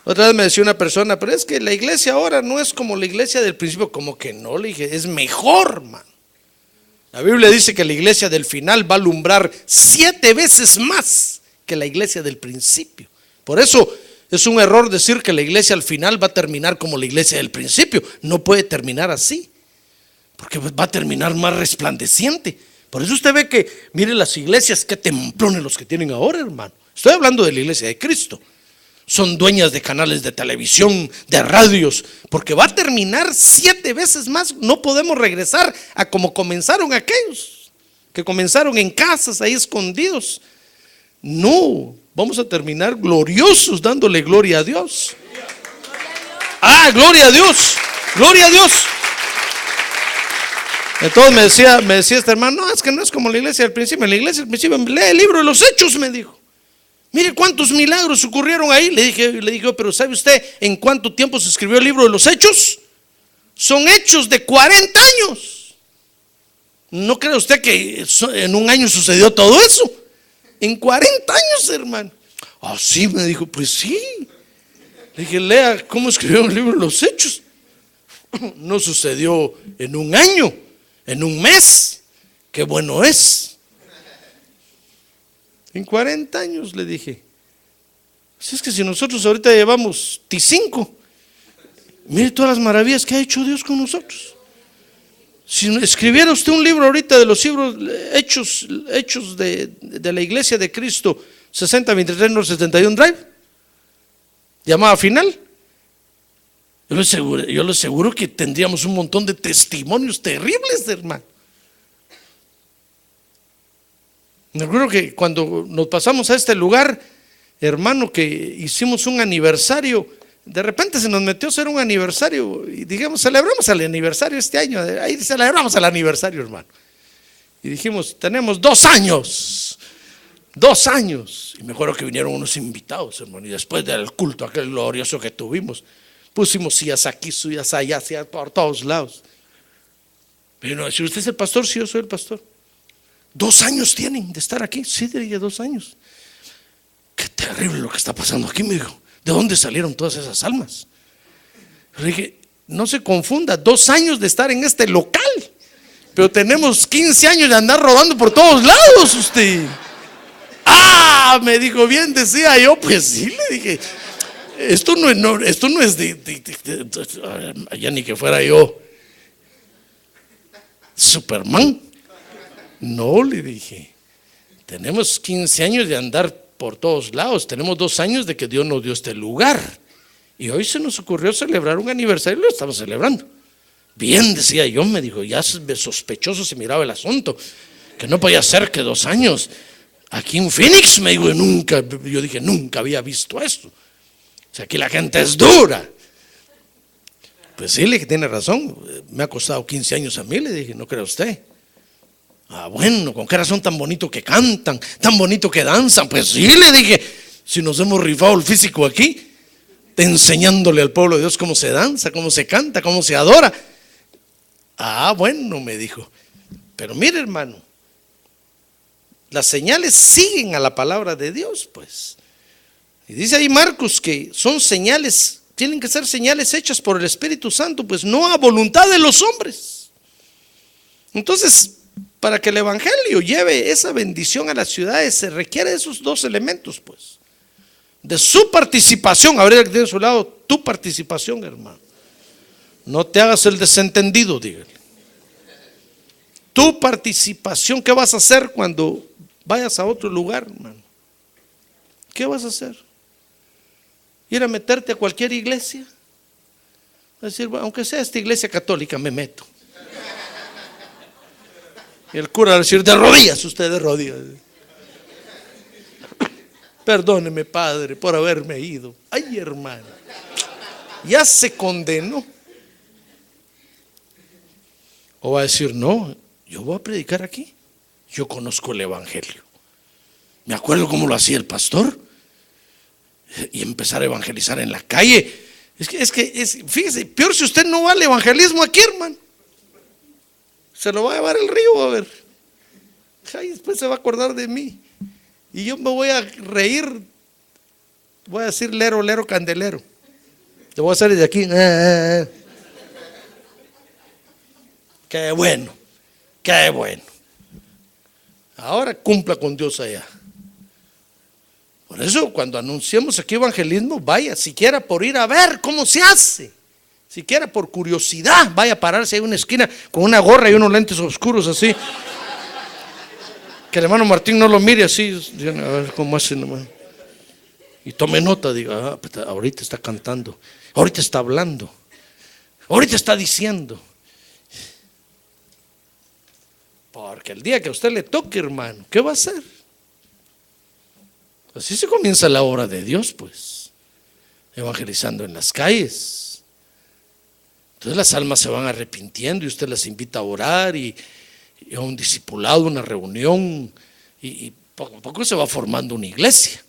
Otra vez me decía una persona, pero es que la iglesia ahora no es como la iglesia del principio. Como que no, le dije, es mejor, man. La Biblia dice que la iglesia del final va a alumbrar 7 veces más que la iglesia del principio. Por eso es un error decir que la iglesia al final va a terminar como la iglesia del principio. No puede terminar así, porque va a terminar más resplandeciente. Por eso usted ve que, mire las iglesias, qué templones los que tienen ahora, hermano. Estoy hablando de la iglesia de Cristo. Son dueñas de canales de televisión, de radios, porque va a terminar 7 veces más. No podemos regresar a como comenzaron aquellos que comenzaron en casas ahí escondidos. No, vamos a terminar gloriosos, dándole gloria a Dios. Gloria a Dios, gloria a Dios. Entonces me decía este hermano, no, es que no es como la iglesia del principio. En la iglesia del principio, lee el libro de los Hechos, me dijo. Mire cuántos milagros ocurrieron ahí. Le dije, pero ¿sabe usted en cuánto tiempo se escribió el libro de los Hechos? Son hechos de 40 años. ¿No cree usted que en un año sucedió todo eso? En 40 años, hermano. Sí, me dijo, pues sí. Le dije, lea cómo escribió el libro de los Hechos. No sucedió en un año, en un mes. Qué bueno es. En 40 años le dije. Si es que si nosotros ahorita llevamos T5, mire todas las maravillas que ha hecho Dios con nosotros. Si escribiera usted un libro ahorita de los libros hechos de la Iglesia de Cristo, 6023 North 71 Drive, llamada final, yo le aseguro que tendríamos un montón de testimonios terribles, hermano. Me acuerdo que cuando nos pasamos a este lugar, hermano, que hicimos un aniversario, de repente se nos metió a hacer un aniversario y dijimos, celebramos el aniversario este año, ahí celebramos el aniversario, hermano. Y dijimos, tenemos 2 años. 2 años. Y me acuerdo que vinieron unos invitados, hermano, y después del culto aquel glorioso que tuvimos, pusimos sillas aquí, sillas allá, sillas por todos lados. Pero si usted es el pastor, sí, yo soy el pastor. 2 años tienen de estar aquí. Sí, diría 2 años. Qué terrible lo que está pasando aquí, me dijo. ¿De dónde salieron todas esas almas? Le dije, no se confunda, 2 años de estar en este local, pero tenemos 15 años de andar rodando por todos lados usted. Ah, me dijo, bien, decía yo, pues sí, le dije, esto no es ya ni que fuera yo Superman. No, le dije, tenemos 15 años de andar por todos lados, tenemos 2 años de que Dios nos dio este lugar y hoy se nos ocurrió celebrar un aniversario y lo estamos celebrando. Bien, decía yo, me dijo, ya sospechoso se miraba el asunto, que no podía ser que 2 años aquí en Phoenix, me dijo, yo dije, nunca había visto esto. O sea, aquí la gente es dura. Pues sí, le dije, tiene razón, me ha costado 15 años a mí, le dije, no crea usted. Ah, bueno, ¿con qué razón tan bonito que cantan, tan bonito que danzan? Pues sí, le dije, si nos hemos rifado el físico aquí, enseñándole al pueblo de Dios cómo se danza, cómo se canta, cómo se adora. Ah, bueno, me dijo, pero mire, hermano, las señales siguen a la palabra de Dios, pues. Y dice ahí Marcos que son señales, tienen que ser señales hechas por el Espíritu Santo, pues no a voluntad de los hombres. Entonces, para que el evangelio lleve esa bendición a las ciudades, se requiere de esos 2 elementos, pues. De su participación, habría que tener a su lado tu participación, hermano. No te hagas el desentendido, dígale. Tu participación, ¿qué vas a hacer cuando vayas a otro lugar, hermano? ¿Qué vas a hacer? ¿Ir a meterte a cualquier iglesia? A decir, bueno, aunque sea esta iglesia católica, me meto. Y el cura va a decir, de rodillas, usted de rodillas. Perdóneme, padre, por haberme ido. Ay, hermano, ya se condenó. O va a decir, no, yo voy a predicar aquí. Yo conozco el evangelio. Me acuerdo cómo lo hacía el pastor. Y empezar a evangelizar en la calle. Fíjese, peor si usted no va al evangelismo aquí, hermano. Se lo va a llevar el río, a ver. Ay, después se va a acordar de mí. Y yo me voy a reír. Voy a decir lero, lero, candelero. Te voy a hacer desde aquí. Qué bueno, qué bueno. Ahora cumpla con Dios allá. Por eso cuando anunciamos aquí evangelismo, vaya, siquiera por ir a ver cómo se hace. Siquiera por curiosidad, vaya a pararse ahí en una esquina con una gorra y unos lentes oscuros así. Que el hermano Martín no lo mire así, a ver cómo hace nomás. Y tome nota, diga, ahorita está cantando, ahorita está hablando, ahorita está diciendo. Porque el día que a usted le toque, hermano, ¿qué va a hacer? Así se comienza la obra de Dios, pues, evangelizando en las calles. Entonces las almas se van arrepintiendo y usted las invita a orar y a un discipulado, una reunión, y poco a poco se va formando una iglesia.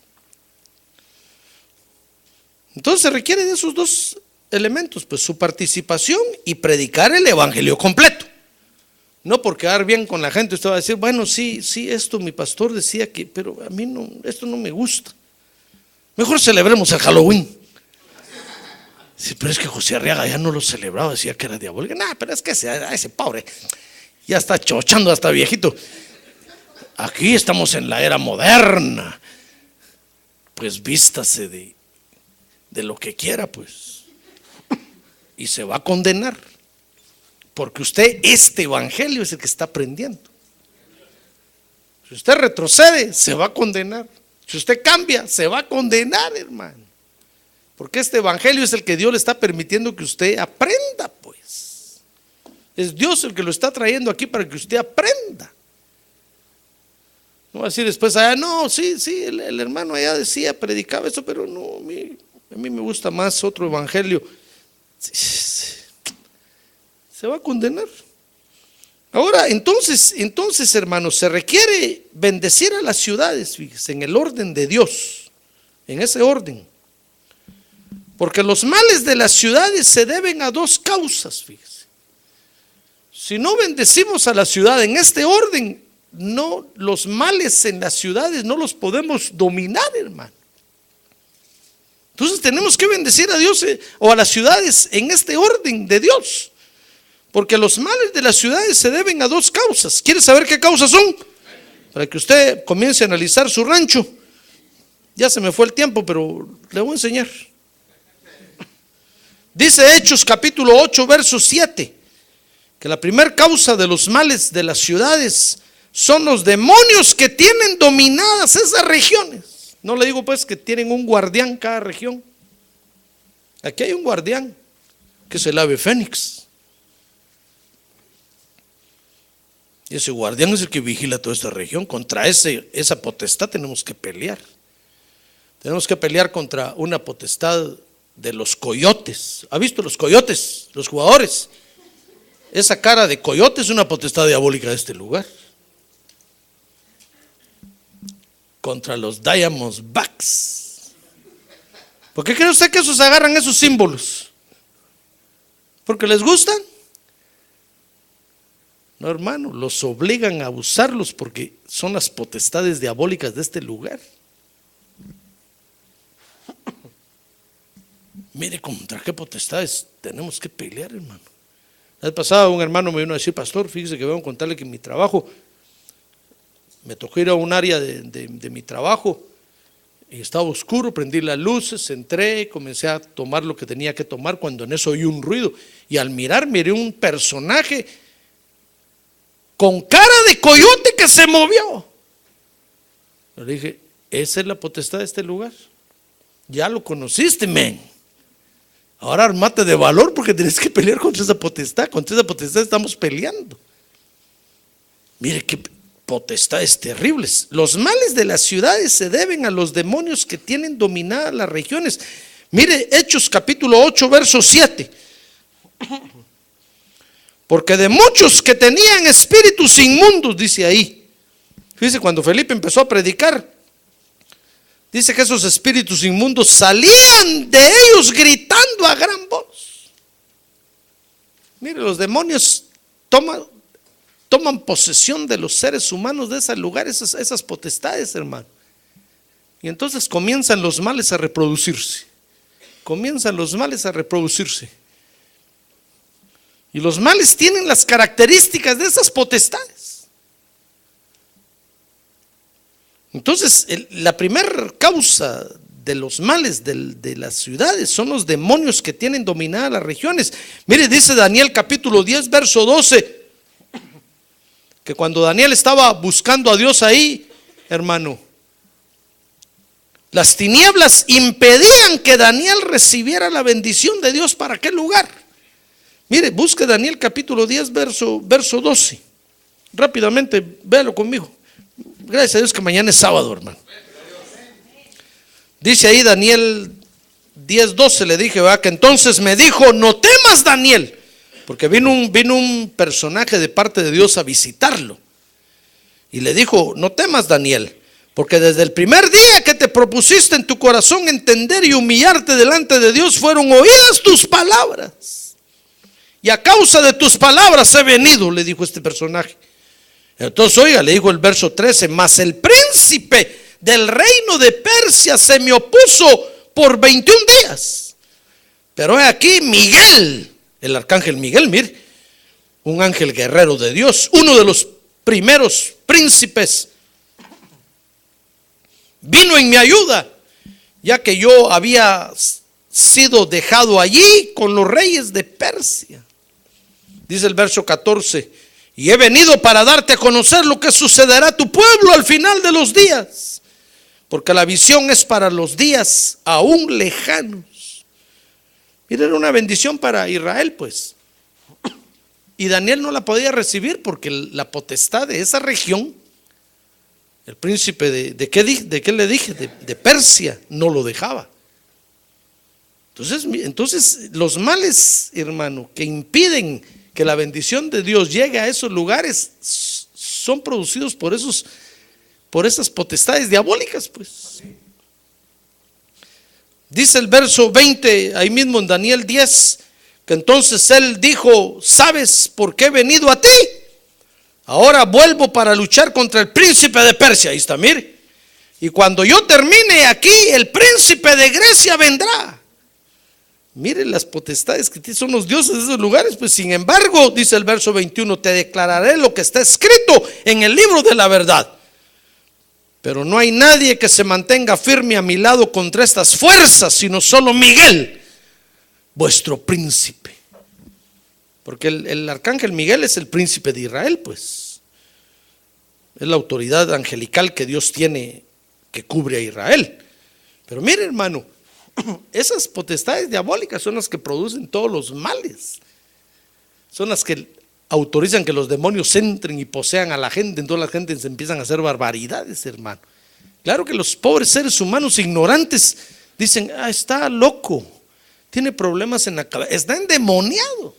Entonces se requiere de esos 2 elementos, pues su participación y predicar el evangelio completo. No por quedar bien con la gente, usted va a decir, bueno, sí, esto mi pastor decía pero a mí no, esto no me gusta. Mejor celebremos el Halloween. Sí, pero es que José Arriaga ya no lo celebraba, decía que era diabólico. Nah, pero es que ese pobre ya está chochando hasta viejito. Aquí estamos en la era moderna. Pues vístase de lo que quiera, pues. Y se va a condenar. Porque usted, este evangelio es el que está aprendiendo. Si usted retrocede, se va a condenar. Si usted cambia, se va a condenar, hermano. Porque este evangelio es el que Dios le está permitiendo que usted aprenda, pues. Es Dios el que lo está trayendo aquí para que usted aprenda. No va a decir después, no, sí, el hermano allá decía, predicaba eso, pero no, a mí me gusta más otro evangelio. Se va a condenar. Ahora, entonces, hermanos, se requiere bendecir a las ciudades, fíjense, en el orden de Dios, en ese orden. Porque los males de las ciudades se deben a dos causas, fíjense. Si no bendecimos a la ciudad en este orden, no, los males en las ciudades no los podemos dominar, hermano. Entonces tenemos que bendecir a Dios o a las ciudades en este orden de Dios. Porque los males de las ciudades se deben a dos causas. ¿Quiere saber qué causas son? Para que usted comience a analizar su rancho. Ya se me fue el tiempo, pero le voy a enseñar. Dice Hechos capítulo 8, verso 7, que la primera causa de los males de las ciudades son los demonios que tienen dominadas esas regiones. No le digo pues que tienen un guardián cada región. Aquí hay un guardián, que es el ave fénix. Y ese guardián es el que vigila toda esta región. Contra esa potestad tenemos que pelear. Tenemos que pelear contra una potestad de los coyotes. ¿Ha visto los coyotes? Los jugadores. Esa cara de coyote es una potestad diabólica de este lugar. Contra los Diamondbacks. ¿Por qué cree usted que esos agarran esos símbolos? ¿Porque les gustan? No, hermano, los obligan a usarlos porque son las potestades diabólicas de este lugar. Mire contra qué potestades tenemos que pelear, hermano. La vez pasada un hermano me vino a decir, pastor, fíjese que vengo a contarle que en mi trabajo me tocó ir a un área de mi trabajo y estaba oscuro, prendí las luces, entré, comencé a tomar lo que tenía que tomar, cuando en eso oí un ruido y al mirar miré un personaje con cara de coyote que se movió. Le dije, esa es la potestad de este lugar. Ya lo conociste, men. Ahora armate de valor porque tienes que pelear contra esa potestad. Contra esa potestad estamos peleando. Mire qué potestades terribles. Los males de las ciudades se deben a los demonios que tienen dominadas las regiones. Mire Hechos capítulo 8, verso 7. Porque de muchos que tenían espíritus inmundos, dice ahí. Fíjese, cuando Felipe empezó a predicar, dice que esos espíritus inmundos salían de ellos gritando a gran voz. Mire, los demonios toman posesión de los seres humanos de ese lugar, esas potestades, hermano. Y entonces comienzan los males a reproducirse. Comienzan los males a reproducirse. Y los males tienen las características de esas potestades. Entonces, la primera causa de los males de las ciudades son los demonios que tienen dominadas las regiones. Mire, dice Daniel capítulo 10, verso 12, que cuando Daniel estaba buscando a Dios ahí, hermano, las tinieblas impedían que Daniel recibiera la bendición de Dios para aquel lugar. Mire, busque Daniel capítulo 10, verso 12. Rápidamente, véalo conmigo. Gracias a Dios que mañana es sábado, hermano. Dice ahí Daniel 10:12, le dije, ¿verdad? Que entonces me dijo, no temas, Daniel, porque vino un personaje de parte de Dios a visitarlo. Y le dijo, no temas, Daniel, porque desde el primer día que te propusiste en tu corazón entender y humillarte delante de Dios, fueron oídas tus palabras. Y a causa de tus palabras he venido, le dijo este personaje. Entonces, oiga, le dijo el verso 13, mas el príncipe del reino de Persia se me opuso por 21 días. Pero he aquí Miguel, el arcángel Miguel, mire, un ángel guerrero de Dios, uno de los primeros príncipes, vino en mi ayuda, ya que yo había sido dejado allí con los reyes de Persia. Dice el verso 14: y he venido para darte a conocer lo que sucederá a tu pueblo al final de los días, porque la visión es para los días aún lejanos. Mira, era una bendición para Israel, pues. Y Daniel no la podía recibir porque la potestad de esa región, el príncipe de qué le dije, de Persia, no lo dejaba. Entonces los males, hermano, que impiden que la bendición de Dios llegue a esos lugares, son producidos por esas potestades diabólicas, pues. Dice el verso 20, ahí mismo en Daniel 10, que entonces él dijo: ¿sabes por qué he venido a ti? Ahora vuelvo para luchar contra el príncipe de Persia. Ahí está, mire. Y cuando yo termine aquí, el príncipe de Grecia vendrá. Mire las potestades que son los dioses de esos lugares. Pues sin embargo, dice el verso 21, te declararé lo que está escrito en el libro de la verdad. Pero no hay nadie que se mantenga firme a mi lado contra estas fuerzas, sino solo Miguel, vuestro príncipe. Porque el arcángel Miguel es el príncipe de Israel, pues. Es la autoridad angelical que Dios tiene, que cubre a Israel. Pero mire, hermano, esas potestades diabólicas son las que producen todos los males. Son las que autorizan que los demonios entren y posean a la gente. Entonces la gente se empiezan a hacer barbaridades, hermano. Claro que los pobres seres humanos ignorantes dicen: está loco, tiene problemas en la cabeza, está endemoniado.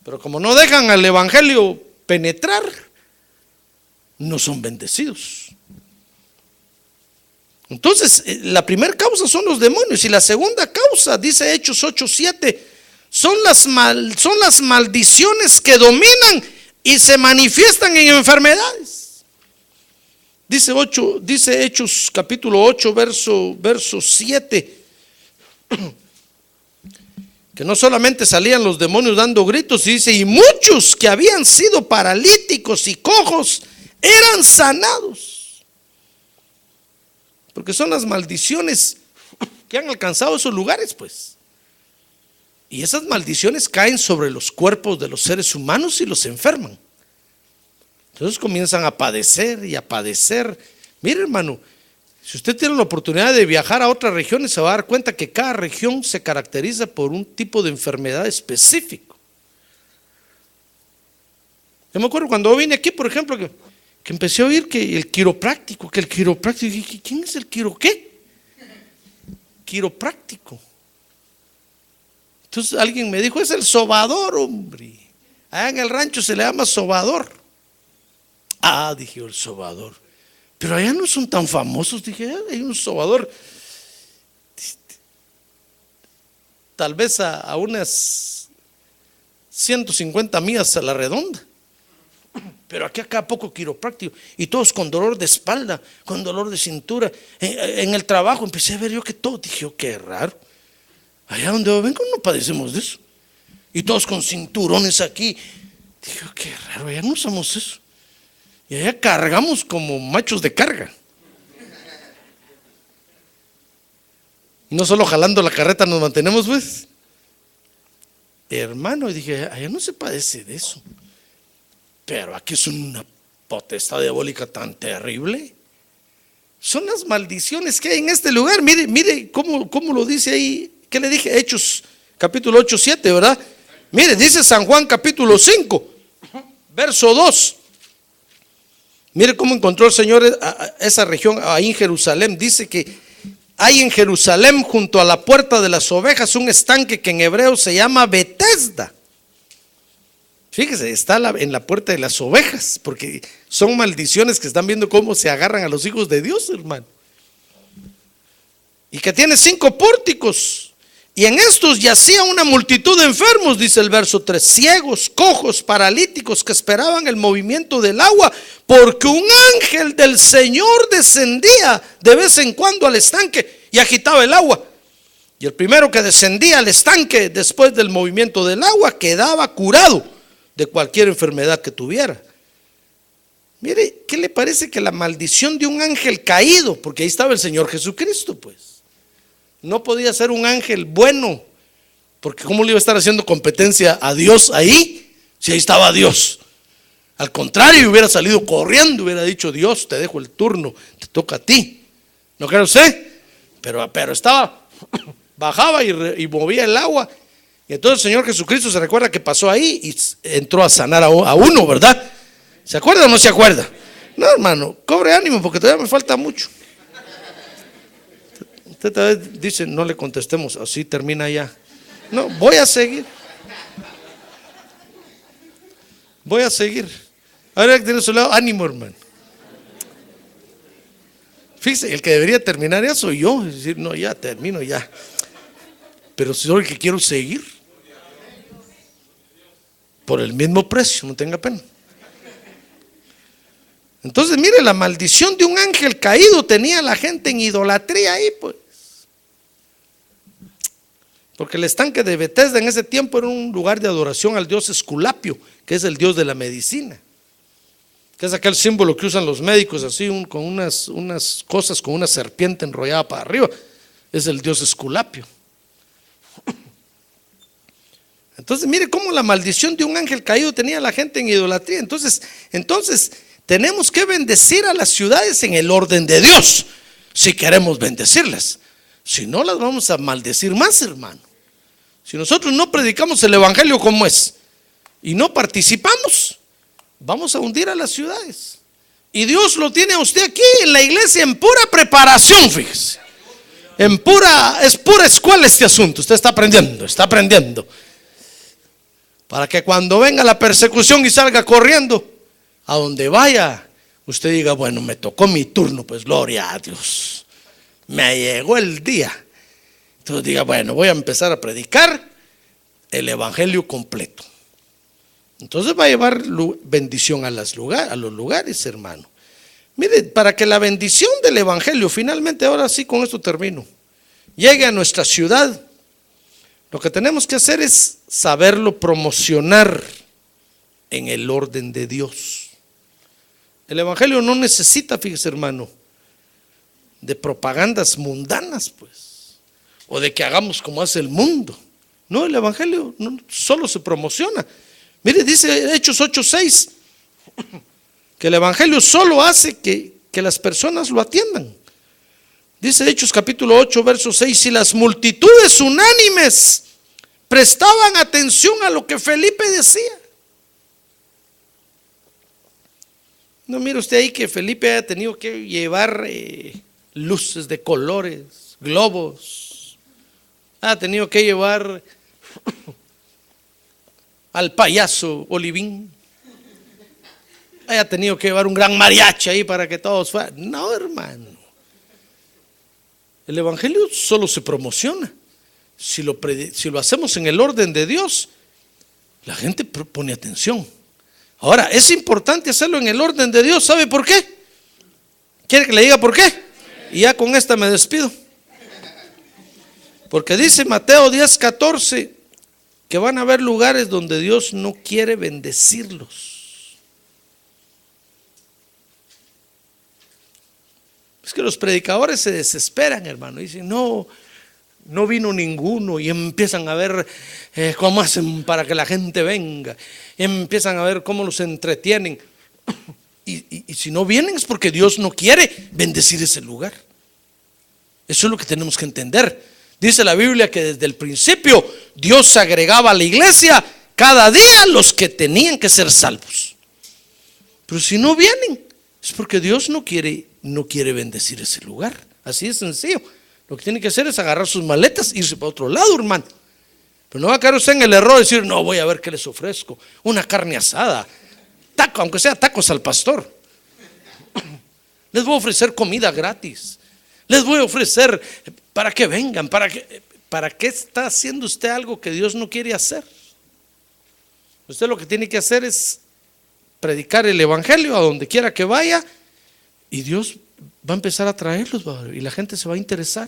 Pero como no dejan al evangelio penetrar, no son bendecidos. Entonces la primera causa son los demonios, y la segunda causa, dice Hechos 8:7, son las maldiciones que dominan y se manifiestan en enfermedades. Dice Hechos capítulo 8 verso 7, que no solamente salían los demonios dando gritos, dice: y muchos que habían sido paralíticos y cojos eran sanados. Porque son las maldiciones que han alcanzado esos lugares, pues. Y esas maldiciones caen sobre los cuerpos de los seres humanos y los enferman. Entonces comienzan a padecer y a padecer. Mire, hermano, si usted tiene la oportunidad de viajar a otras regiones, se va a dar cuenta que cada región se caracteriza por un tipo de enfermedad específico. Yo me acuerdo cuando vine aquí, por ejemplo, que empecé a oír que el quiropráctico, ¿quién es el quiropráctico? Entonces alguien me dijo: es el sobador, hombre. Allá en el rancho se le llama sobador. Dije yo, el sobador. Pero allá no son tan famosos. Dije, hay un sobador tal vez a unas 150 millas a la redonda. Pero aquí acá poco quiropráctico, y todos con dolor de espalda, con dolor de cintura. En el trabajo empecé a ver yo que todo, dije, qué raro. Allá donde vengo no padecemos de eso. Y todos con cinturones aquí. Dije, qué raro, allá no usamos eso. Y allá cargamos como machos de carga. No solo jalando la carreta nos mantenemos, pues. Hermano, y dije, allá no se padece de eso. Pero aquí es una potestad diabólica tan terrible. Son las maldiciones que hay en este lugar. Mire cómo lo dice ahí. ¿Qué le dije? Hechos capítulo 8:7, ¿verdad? Mire, dice San Juan capítulo 5, verso 2. Mire cómo encontró el Señor esa región ahí en Jerusalén. Dice que hay en Jerusalén, junto a la puerta de las ovejas, un estanque que en hebreo se llama Betesda. Fíjese, está en la puerta de las ovejas, porque son maldiciones que están viendo cómo se agarran a los hijos de Dios, hermano. Y que tiene 5 pórticos. Y en estos yacía una multitud de enfermos, dice el verso 3, ciegos, cojos, paralíticos, que esperaban el movimiento del agua, porque un ángel del Señor descendía de vez en cuando al estanque y agitaba el agua. Y el primero que descendía al estanque después del movimiento del agua quedaba curado de cualquier enfermedad que tuviera. Mire, ¿qué le parece que la maldición de un ángel caído? Porque ahí estaba el Señor Jesucristo, pues. No podía ser un ángel bueno, porque ¿cómo le iba a estar haciendo competencia a Dios ahí? Si ahí estaba Dios. Al contrario, hubiera salido corriendo, hubiera dicho: Dios, te dejo el turno, te toca a ti. ¿No cree usted? Pero estaba, bajaba y movía el agua. Y entonces el Señor Jesucristo se recuerda que pasó ahí y entró a sanar a uno, ¿verdad? ¿Se acuerda o no se acuerda? No, hermano, cobre ánimo porque todavía me falta mucho. Usted tal vez dice: no le contestemos, así termina ya. No, voy a seguir. Voy a seguir. Ahora que tiene a su lado, ánimo, hermano. Fíjese, el que debería terminar ya soy yo. Es decir, no, ya termino ya. Pero soy el que quiero seguir. Por el mismo precio, no tenga pena. Entonces, mire, la maldición de un ángel caído tenía a la gente en idolatría ahí, pues. Porque el estanque de Betesda en ese tiempo era un lugar de adoración al dios Esculapio, que es el dios de la medicina, que es aquel símbolo que usan los médicos así, con unas cosas, con una serpiente enrollada para arriba. Es el dios Esculapio. Entonces, mire cómo la maldición de un ángel caído tenía a la gente en idolatría. Entonces tenemos que bendecir a las ciudades en el orden de Dios, si queremos bendecirlas. Si no, las vamos a maldecir más, hermano. Si nosotros no predicamos el evangelio como es y no participamos, vamos a hundir a las ciudades. Y Dios lo tiene a usted aquí en la iglesia en pura preparación, fíjese. Es pura escuela este asunto. Usted está aprendiendo. Para que cuando venga la persecución y salga corriendo, a donde vaya, usted diga: bueno, me tocó mi turno, pues gloria a Dios, me llegó el día. Entonces diga: bueno, voy a empezar a predicar el evangelio completo. Entonces va a llevar bendición a los lugares, hermano. Mire, para que la bendición del evangelio finalmente, ahora sí, con esto termino, llegue a nuestra ciudad, lo que tenemos que hacer es saberlo promocionar en el orden de Dios. El evangelio no necesita, fíjese, hermano, de propagandas mundanas, pues, o de que hagamos como hace el mundo. No, el evangelio no, solo se promociona. Mire, dice Hechos 8:6 que el evangelio solo hace que las personas lo atiendan. Dice Hechos capítulo 8 verso 6: y las multitudes unánimes prestaban atención a lo que Felipe decía. No mire usted ahí que Felipe haya tenido que llevar luces de colores, globos, ha tenido que llevar al payaso Olivín, haya tenido que llevar un gran mariachi ahí para que todos fueran. No, hermano, el evangelio solo se promociona si lo hacemos en el orden de Dios. La gente pone atención. Ahora, es importante hacerlo en el orden de Dios. ¿Sabe por qué? ¿Quiere que le diga por qué? Y ya con esta me despido. Porque dice Mateo 10:14 que van a haber lugares donde Dios no quiere bendecirlos. Es que los predicadores se desesperan, hermano. Dicen: no vino ninguno. Y empiezan a ver cómo hacen para que la gente venga. Y empiezan a ver cómo los entretienen. Y si no vienen es porque Dios no quiere bendecir ese lugar. Eso es lo que tenemos que entender. Dice la Biblia que desde el principio Dios agregaba a la iglesia cada día los que tenían que ser salvos. Pero si no vienen es porque Dios no quiere bendecir ese lugar. Así de sencillo. Lo que tiene que hacer es agarrar sus maletas e irse para otro lado, hermano. Pero no va a caer usted en el error de decir: no, voy a ver qué les ofrezco. Una carne asada, taco, aunque sea tacos al pastor. Les voy a ofrecer comida gratis. Les voy a ofrecer para que vengan. ¿Para qué está haciendo usted algo que Dios no quiere hacer? Usted lo que tiene que hacer es predicar el evangelio a donde quiera que vaya, y Dios va a empezar a traerlos, y la gente se va a interesar.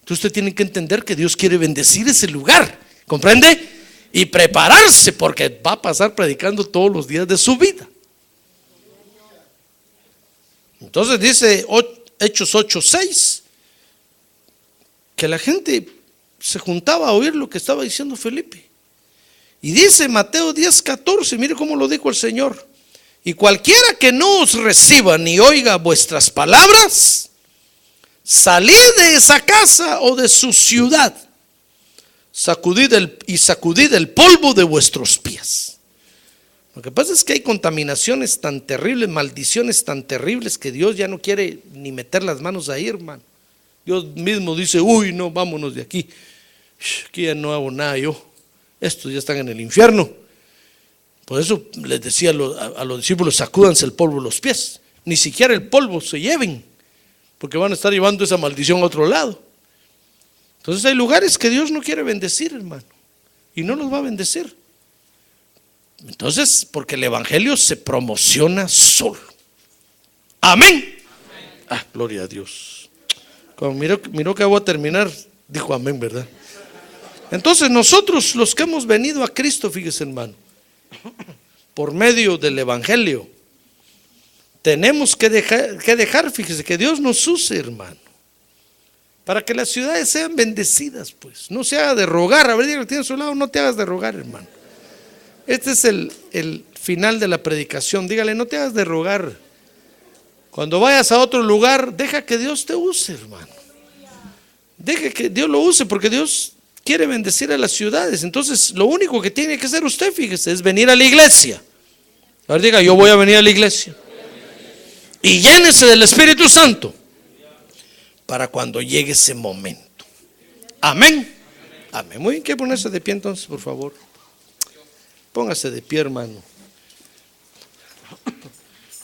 Entonces usted tiene que entender que Dios quiere bendecir ese lugar, ¿comprende? Y prepararse, porque va a pasar predicando todos los días de su vida. Entonces dice Hechos 8:6 que la gente se juntaba a oír lo que estaba diciendo Felipe. Y dice Mateo 10:14, mire cómo lo dijo el Señor: y cualquiera que no os reciba ni oiga vuestras palabras, salid de esa casa o de su ciudad, sacudid el polvo de vuestros pies. Lo que pasa es que hay contaminaciones tan terribles, maldiciones tan terribles, que Dios ya no quiere ni meter las manos ahí, hermano. Dios mismo dice: uy, no, vámonos de aquí. Aquí ya no hago nada yo. Estos ya están en el infierno. Por eso les decía a los discípulos: sacúdanse el polvo de los pies. Ni siquiera el polvo se lleven, porque van a estar llevando esa maldición a otro lado. Entonces hay lugares que Dios no quiere bendecir, hermano, y no los va a bendecir. Entonces, porque el evangelio se promociona solo. Amén. Ah, gloria a Dios. Como miró que voy a terminar, dijo amén, ¿verdad? Entonces nosotros, los que hemos venido a Cristo, fíjese, hermano, por medio del evangelio, tenemos que dejar, fíjese, que Dios nos use, hermano, para que las ciudades sean bendecidas, pues. No se haga de rogar. A ver, dígale que tiene a su lado: no te hagas de rogar, hermano. Este es el final de la predicación. Dígale: no te hagas de rogar. Cuando vayas a otro lugar, deja que Dios te use, hermano. Deja que Dios lo use, porque Dios quiere bendecir a las ciudades. Entonces lo único que tiene que hacer usted, fíjese, es venir a la iglesia. A ver, diga: yo voy a venir a la iglesia. Y llénese del Espíritu Santo para cuando llegue ese momento. Amén. Amén. Muy bien, que ponerse de pie entonces, por favor. Póngase de pie, hermano.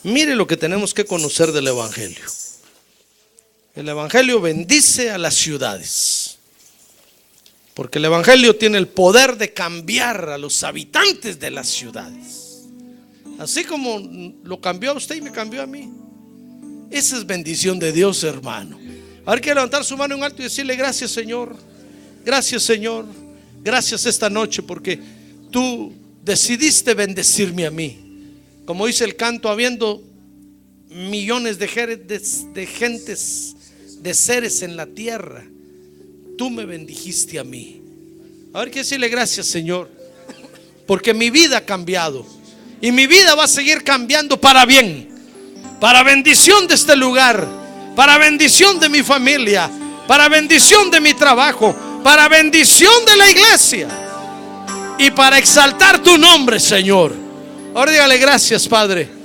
Mire lo que tenemos que conocer del evangelio. El evangelio bendice a las ciudades, porque el evangelio tiene el poder de cambiar a los habitantes de las ciudades, así como lo cambió a usted y me cambió a mí. Esa es bendición de Dios, hermano. A ver, que levantar su mano en alto y decirle: gracias, Señor. Gracias, Señor. Gracias esta noche, porque tú decidiste bendecirme a mí. Como dice el canto: habiendo millones de gentes, de seres en la tierra, tú me bendijiste a mí. A ver, que decirle: gracias, Señor, porque mi vida ha cambiado, y mi vida va a seguir cambiando para bien, para bendición de este lugar, para bendición de mi familia, para bendición de mi trabajo, para bendición de la iglesia y para exaltar tu nombre, Señor. Ahora dígale: gracias, Padre.